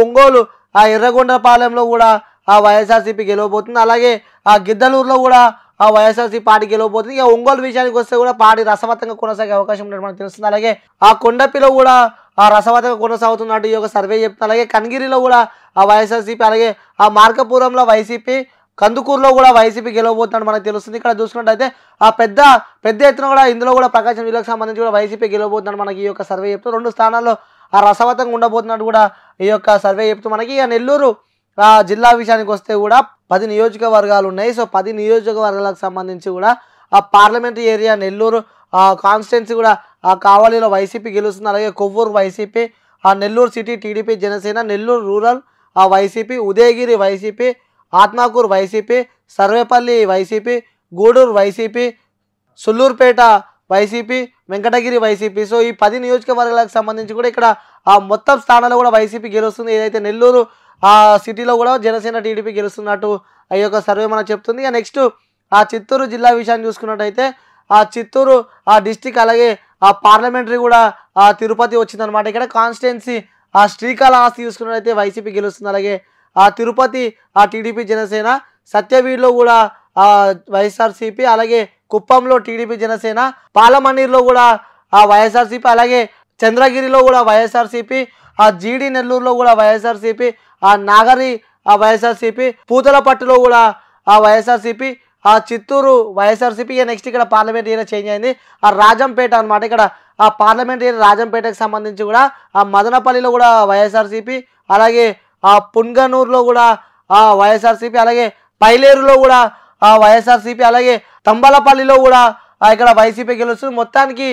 ఒంగోలు ఎర్రగొండపాలెంలో కూడా వైఎస్ఆర్సీపీ గెలవబోతుంది. అలాగే గిద్దలూరులో కూడా వైఎస్ఆర్సీపీ పార్టీ గెలవబోతుంది. ఇక ఒంగోలు విషయానికి వస్తే కూడా పార్టీ రసవతంగా కొనసాగే అవకాశం ఉన్నట్టు మనకు తెలుస్తుంది. అలాగే కొండపిలో కూడా రసవతంగా కొనసాగుతున్నట్టు ఈ యొక్క సర్వే చెప్తుంది. అలాగే కన్గిరిలో కూడా వైఎస్ఆర్సీపీ, అలాగే మార్కపురంలో వైసీపీ, కందుకూరులో కూడా వైసీపీ గెలవబోతున్నట్టు మనకు తెలుస్తుంది. ఇక్కడ చూసుకున్నట్టయితే పెద్ద ఎత్తున కూడా ఇందులో కూడా ప్రకాశం జిల్లాకు సంబంధించి కూడా వైసీపీ గెలవబోతున్నట్టు మనకి ఈ యొక్క సర్వే చెప్తూ 2 స్థానాల్లో రసవతంగా ఉండబోతున్నట్టు కూడా ఈ యొక్క సర్వే చెప్తూ మనకి. ఇక నెల్లూరు జిల్లా విషయానికి వస్తే కూడా 10 నియోజకవర్గాలు ఉన్నాయి. సో 10 నియోజకవర్గాలకు సంబంధించి కూడా పార్లమెంటరీ ఏరియా నెల్లూరు కాన్స్టిట్యున్సీ కూడా కావలిలో వైసీపీ గెలుస్తుంది. అలాగే Kovvur YCP, Nellore city TDP Janasena, Nellore rural YCP, Udayagiri YCP, Atmakur YCP, Sarvepalli YCP, Gudur YCP, Sullurpeta YCP, Venkatagiri YCP. So ఈ 10 నియోజకవర్గాలకు సంబంధించి కూడా ఇక్కడ మొత్తం స్థానాల్లో కూడా వైసీపీ గెలుస్తుంది. ఏదైతే నెల్లూరు సిటీలో కూడా జనసేన టీడీపీ గెలుస్తున్నట్టు ఈ యొక్క సర్వే మనకు చెప్తుంది. నెక్స్ట్ చిత్తూరు జిల్లా విషయాన్ని చూసుకున్నట్టయితే చిత్తూరు డిస్టిక్, అలాగే పార్లమెంటరీ కూడా తిరుపతి వచ్చిందనమాట. ఇక్కడ కాన్స్టిట్యున్సీ శ్రీకాళహస్తి చూసుకున్నట్టయితే వైసీపీ గెలుస్తుంది. అలాగే తిరుపతి టీడీపీ జనసేన, సత్యవీడులో కూడా వైఎస్ఆర్సీపీ, అలాగే కుప్పంలో టీడీపీ జనసేన, పాలమన్నీరులో కూడా వైఎస్ఆర్సీపీ, అలాగే చంద్రగిరిలో కూడా వైఎస్ఆర్సీపీ, జీడి నెల్లూరులో కూడా వైఎస్ఆర్సీపీ, నాగరి వైఎస్ఆర్సీపీ, పూతలపట్టులో కూడా వైఎస్ఆర్సీపీ, చిత్తూరు వైఎస్ఆర్సీపీ. నెక్స్ట్ ఇక్కడ పార్లమెంట్ ఏరియా చేంజ్ అయింది. రాజంపేట అనమాట. ఇక్కడ పార్లమెంట్ ఏరియా రాజంపేటకు సంబంధించి కూడా మదనపల్లిలో కూడా వైఎస్ఆర్సీపీ, అలాగే పున్గనూరులో కూడా వైఎస్ఆర్సీపీ, అలాగే పైలేరులో కూడా వైఎస్ఆర్సీపీ, అలాగే తంబలపల్లిలో కూడా ఇక్కడ వైసీపీ గెలుస్తుంది. మొత్తానికి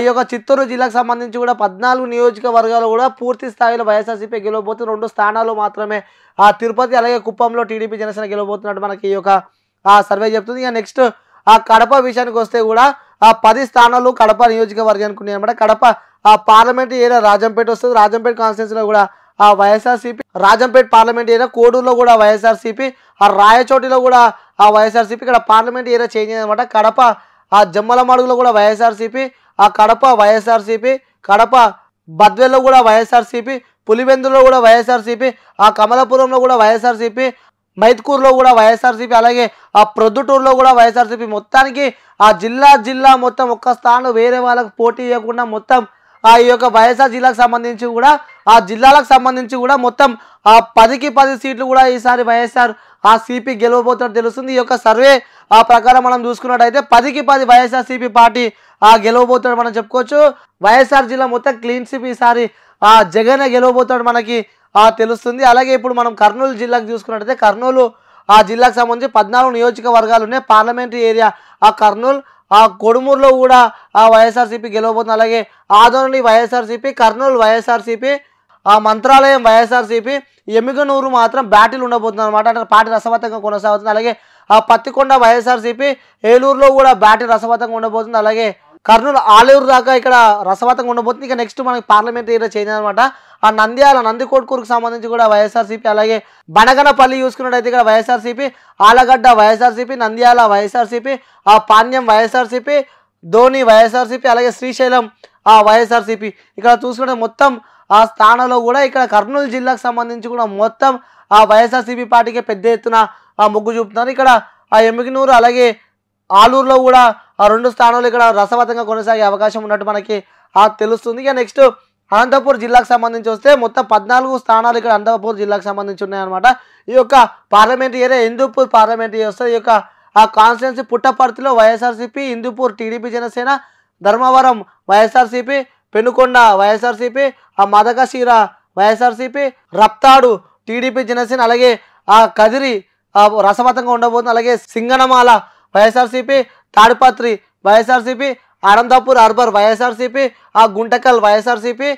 ఈ యొక్క చిత్తూరు జిల్లాకు సంబంధించి కూడా 14 నియోజకవర్గాలు కూడా పూర్తి స్థాయిలో వైఎస్ఆర్సీపీ గెలవబోతుంది. 2 స్థానాలు మాత్రమే తిరుపతి, అలాగే కుప్పంలో టీడీపీ జనసేన గెలవబోతున్నట్టు మనకి ఈ యొక్క సర్వే చెప్తుంది. ఇక నెక్స్ట్ కడప విషయానికి వస్తే కూడా 10 స్థానాలు కడప నియోజకవర్గానికి ఉన్నాయి అనమాట. కడప పార్లమెంట్ ఏరియా రాజంపేట వస్తుంది. రాజంపేట కాన్స్టిట్యున్సీలో కూడా వైఎస్ఆర్సీపీ, రాజంపేట పార్లమెంట్ ఏరియా, కోడూరులో కూడా వైఎస్ఆర్సీపీ, రాయచోటిలో కూడా వైఎస్ఆర్సీపీ. ఇక్కడ పార్లమెంట్ ఏరియా చేంజ్ అయిందనమాట. కడప జమ్మలమడుగులో కూడా వైఎస్ఆర్సీపీ, కడప వైఎస్ఆర్సీపీ, కడప బద్వేల్లో కూడా వైఎస్ఆర్సీపీ, పులివెందులో కూడా వైఎస్ఆర్సీపీ, కమలాపురంలో కూడా వైఎస్ఆర్సీపీ, మైత్కూరులో కూడా వైఎస్ఆర్సీపీ, అలాగే ప్రొద్దుటూరులో కూడా వైఎస్ఆర్సీపీ. మొత్తానికి జిల్లా మొత్తం ఒక్క స్థానం వేరే వాళ్ళకు పోటీ ఇవ్వకుండా మొత్తం ఈ యొక్క వైఎస్ఆర్ జిల్లాకు సంబంధించి కూడా ఆ జిల్లాలకు సంబంధించి కూడా మొత్తం 10కి 10 సీట్లు కూడా ఈసారి వైఎస్ఆర్ సిపి గెలవబోతున్నట్టు తెలుస్తుంది. ఈ యొక్క సర్వే ప్రకారం మనం చూసుకున్నట్టయితే 10కి 10 వైఎస్ఆర్ సిపి పార్టీ గెలవబోతున్నట్టు మనం చెప్పుకోవచ్చు. వైఎస్ఆర్ జిల్లా మొత్తం క్లీన్ స్వీప్ ఈసారి జగన్ గెలవబోతున్నట్టు మనకి తెలుస్తుంది. అలాగే ఇప్పుడు మనం కర్నూలు జిల్లాకు చూసుకున్నట్టయితే కర్నూలు జిల్లాకు సంబంధించి 14 నియోజకవర్గాలు ఉన్నాయి. పార్లమెంటరీ ఏరియా కర్నూలు, కొడుమూరులో కూడా వైఎస్ఆర్సీపీ గెలవబోతుంది. అలాగే ఆదోని వైఎస్ఆర్సీపీ, కర్నూలు వైఎస్ఆర్సీపీ, మంత్రాలయం వైఎస్ఆర్సీపీ, ఎమ్మిగనూరు మాత్రం బ్యాటిల్ ఉండబోతుంది అనమాట. అంటే పార్టీ రసవత్తంగా కొనసాగుతుంది. అలాగే పత్తికొండ వైఎస్ఆర్సీపీ, ఏలూరులో కూడా బ్యాటిల్ రసవత్తంగా ఉండబోతుంది. అలాగే కర్నూలు ఆలేరు దాకా ఇక్కడ రసవత్తంగా ఉండబోతుంది. ఇక నెక్స్ట్ మనకి పార్లమెంట్ ఏరియా చేంజ్ అనమాట. నంద్యాల నందికొట్కూరుకు సంబంధించి కూడా వైఎస్ఆర్సీపీ, అలాగే బనగనపల్లి చూసుకున్నట్టయితే ఇక్కడ వైఎస్ఆర్సీపీ, ఆలగడ్డ వైఎస్ఆర్సీపీ, నంద్యాల వైఎస్ఆర్సీపీ, పాణ్యం వైఎస్ఆర్సీపీ, ధోని వైఎస్ఆర్సీపీ, అలాగే శ్రీశైలం వైఎస్ఆర్సీపీ. ఇక్కడ చూసుకుంటే మొత్తం స్థానంలో కూడా ఇక్కడ కర్నూలు జిల్లాకు సంబంధించి కూడా మొత్తం వైఎస్ఆర్సీపీ పార్టీకి పెద్ద ఎత్తున మొగ్గు చూపుతున్నారు. ఇక్కడ ఎమ్మిగనూరు అలాగే ఆలూరులో కూడా 2 స్థానాలు ఇక్కడ రసవత్తంగా కొనసాగే అవకాశం ఉన్నట్టు మనకి తెలుస్తుంది. ఇక నెక్స్ట్ అనంతపూర్ జిల్లాకు సంబంధించి వస్తే మొత్తం 14 స్థానాలు ఇక్కడ అనంతపూర్ జిల్లాకు సంబంధించి ఉన్నాయన్నమాట. ఈ యొక్క parliament area Hindupur parliament area వస్తుంది. ఈ యొక్క కాన్స్టిట్యున్సీ పుట్టపర్తిలో వైఎస్ఆర్సీపీ, హిందూపూర్ టీడీపీ జనసేన, ధర్మవరం వైఎస్ఆర్సీపీ, పెనుకొండ వైఎస్ఆర్సీపీ, మదకశీర వైఎస్ఆర్సీపీ, రప్తాడు టీడీపీ జనసేన, అలాగే కదిరి రసవత్తంగా ఉండబోతుంది. అలాగే సింగనమాల వైఎస్ఆర్సీపీ, తాడిపత్రి వైఎస్ఆర్సీపీ, అనంతపూర్ అర్బర్ వైఎస్ఆర్సీపీ, గుంటకల్ వైఎస్ఆర్సీపీ.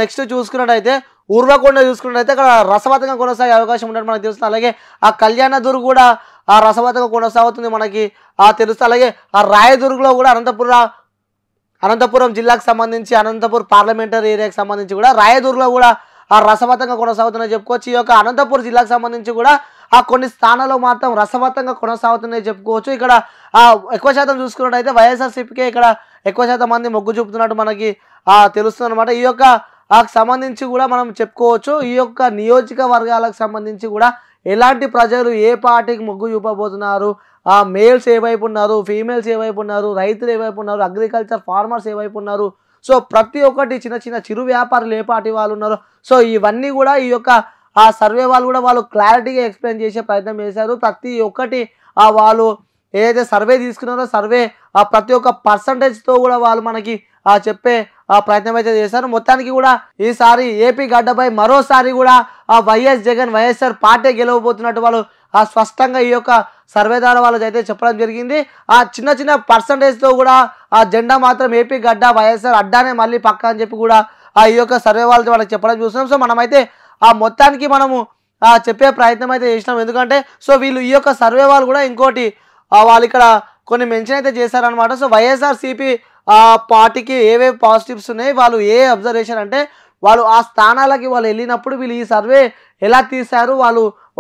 నెక్స్ట్ చూసుకున్నట్టయితే ఊర్వకొండ చూసుకున్నట్టయితే అక్కడ రసవత్తంగా కొనసాగే అవకాశం ఉన్నట్టు మనకు తెలుస్తుంది. అలాగే కళ్యాణదుర్గ్ కూడా రసవత్తంగా కొనసాగుతుంది మనకి తెలుస్తుంది. అలాగే రాయదుర్గ్లో కూడా అనంతపురం జిల్లాకు సంబంధించి అనంతపూర్ పార్లమెంటరీ ఏరియాకి సంబంధించి కూడా రాయదుర్గ్లో కూడా రసవత్తంగా కొనసాగుతుందని చెప్పుకోవచ్చు. ఈ యొక్క అనంతపూర్ జిల్లాకు సంబంధించి కూడా కొన్ని స్థానాల్లో మాత్రం రసవత్తంగా కొనసాగుతున్నాయి చెప్పుకోవచ్చు. ఇక్కడ ఎక్కువ శాతం చూసుకున్నట్టయితే వైఎస్ఆర్సీపీకే ఇక్కడ ఎక్కువ శాతం మంది మొగ్గు చూపుతున్నట్టు మనకి తెలుస్తుంది అనమాట. ఈ యొక్క సంబంధించి కూడా మనం చెప్పుకోవచ్చు. ఈ యొక్క నియోజకవర్గాలకు సంబంధించి కూడా ఎలాంటి ప్రజలు ఏ పార్టీకి మొగ్గు చూపబోతున్నారు, మేల్స్ ఏవైపు ఉన్నారు, ఫీమేల్స్ ఏవైపు ఉన్నారు, రైతులు ఏవైపు ఉన్నారు, అగ్రికల్చర్ ఫార్మర్స్ ఏవైపు ఉన్నారు, సో ప్రతి ఒక్కటి చిన్న చిరు వ్యాపారులు ఏ పార్టీ వాళ్ళు ఉన్నారు, సో ఇవన్నీ కూడా ఈ యొక్క సర్వే వాళ్ళు కూడా వాళ్ళు క్లారిటీగా ఎక్స్ప్లెయిన్ చేసే ప్రయత్నం చేశారు. ప్రతి ఒక్కటి వాళ్ళు ఏదైతే సర్వే తీసుకున్నారో సర్వే ప్రతి ఒక్క పర్సంటేజ్తో కూడా వాళ్ళు మనకి చెప్పే ప్రయత్నం అయితే చేశారు. మొత్తానికి కూడా ఈసారి ఏపీ గడ్డపై మరోసారి కూడా వైఎస్ జగన్ వైఎస్ఆర్ పార్టీ గెలవబోతున్నట్టు వాళ్ళు స్పష్టంగా ఈ యొక్క సర్వే ద్వారా వాళ్ళు అయితే చెప్పడం జరిగింది. చిన్న పర్సంటేజ్తో కూడా జెండా మాత్రం ఏపీ గడ్డ వైఎస్ఆర్ అడ్డానే మళ్ళీ పక్క అని చెప్పి కూడా ఈ యొక్క సర్వే వాళ్ళతో వాళ్ళకి చెప్పడం చూస్తున్నాం. సో మనమైతే మొత్తానికి మనము చెప్పే ప్రయత్నం అయితే చేసినాం. ఎందుకంటే సో వీళ్ళు ఈ యొక్క సర్వే వాళ్ళు కూడా ఇంకోటి వాళ్ళు ఇక్కడ కొన్ని మెన్షన్ అయితే చేశారనమాట. సో వైఎస్ఆర్సీపీ పార్టీకి ఏవే పాజిటివ్స్ ఉన్నాయి, వాళ్ళు ఏ అబ్జర్వేషన్ అంటే వాళ్ళు ఆ స్థానాలకి వాళ్ళు వెళ్ళినప్పుడు వీళ్ళు ఈ సర్వే ఎలా తీశారు,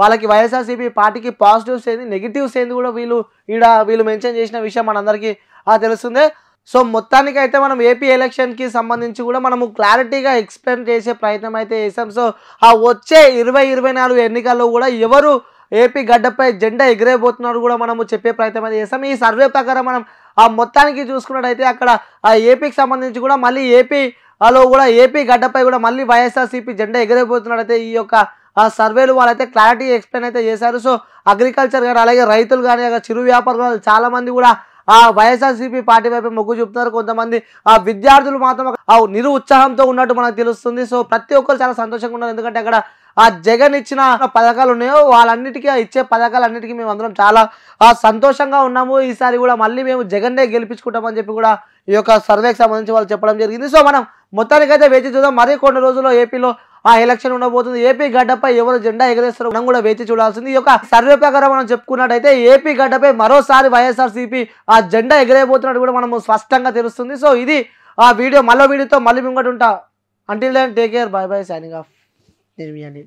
వాళ్ళకి వైఎస్ఆర్సీపీ పార్టీకి పాజిటివ్స్ ఏంది నెగిటివ్స్ ఏంది కూడా వీళ్ళు మెన్షన్ చేసిన విషయం మనందరికీ తెలుస్తుంది. సో మొత్తానికి అయితే మనం ఏపీ ఎలక్షన్కి సంబంధించి కూడా మనము క్లారిటీగా ఎక్స్ప్లెయిన్ చేసే ప్రయత్నం అయితే చేసాం. సో వచ్చే 2024 ఎన్నికల్లో కూడా ఎవరు ఏపీ గడ్డపై జెండా ఎగిరేయబోతున్నారు కూడా మనము చెప్పే ప్రయత్నం అయితే చేస్తాం. ఈ సర్వే ప్రకారం మనం మొత్తానికి చూసుకున్నట్టయితే అక్కడ ఏపీకి సంబంధించి కూడా మళ్ళీ ఏపీలో కూడా ఏపీ గడ్డపై కూడా మళ్ళీ వైఎస్ఆర్సీపీ జెండా ఎగిరైపోతున్నట్టయితే ఈ యొక్క సర్వేలు వాళ్ళైతే క్లారిటీ ఎక్స్ప్లెయిన్ అయితే చేశారు. సో అగ్రికల్చర్ కానీ అలాగే రైతులు కానీ చిరు వ్యాపారులు చాలామంది కూడా వైఎస్ఆర్సీపీ పార్టీ వైపు మొగ్గు చూపుతున్నారు. కొంతమంది విద్యార్థులు మాత్రం నిరు ఉత్సాహంతో ఉన్నట్టు మనకు తెలుస్తుంది. సో ప్రతి ఒక్కరు చాలా సంతోషంగా ఉన్నారు. ఎందుకంటే అక్కడ జగన్ ఇచ్చిన పథకాలు ఉన్నాయో వాళ్ళన్నిటికీ ఇచ్చే పథకాలన్నిటికీ మేము అందరం చాలా సంతోషంగా ఉన్నాము. ఈసారి కూడా మళ్ళీ మేము జగన్నే గెలిపించుకుంటామని చెప్పి కూడా ఈ యొక్క సర్వేకి సంబంధించి వాళ్ళు చెప్పడం జరిగింది. సో మనం మొత్తానికైతే వేచి చూద్దాం. మరీ కొన్ని రోజుల్లో ఏపీలో ఎలక్షన్ ఉండబోతుంది. ఏపీ గడ్డపై ఎవరు జెండా ఎగరేస్తారో మనం కూడా వేచి చూడాల్సింది. ఈ యొక్క సర్వే ప్రకారం మనం చెప్పుకున్నట్టయితే ఏపీ గడ్డపై మరోసారి వైఎస్ఆర్సీపీ జెండా ఎగరేయబోతున్నట్టు కూడా మనము స్పష్టంగా తెలుస్తుంది. సో ఇది వీడియో. మళ్ళీ వీడియోతో మళ్ళీ ముంగట ఉంటా. Until then take care, bye bye, signing off. నేను మీ అండి.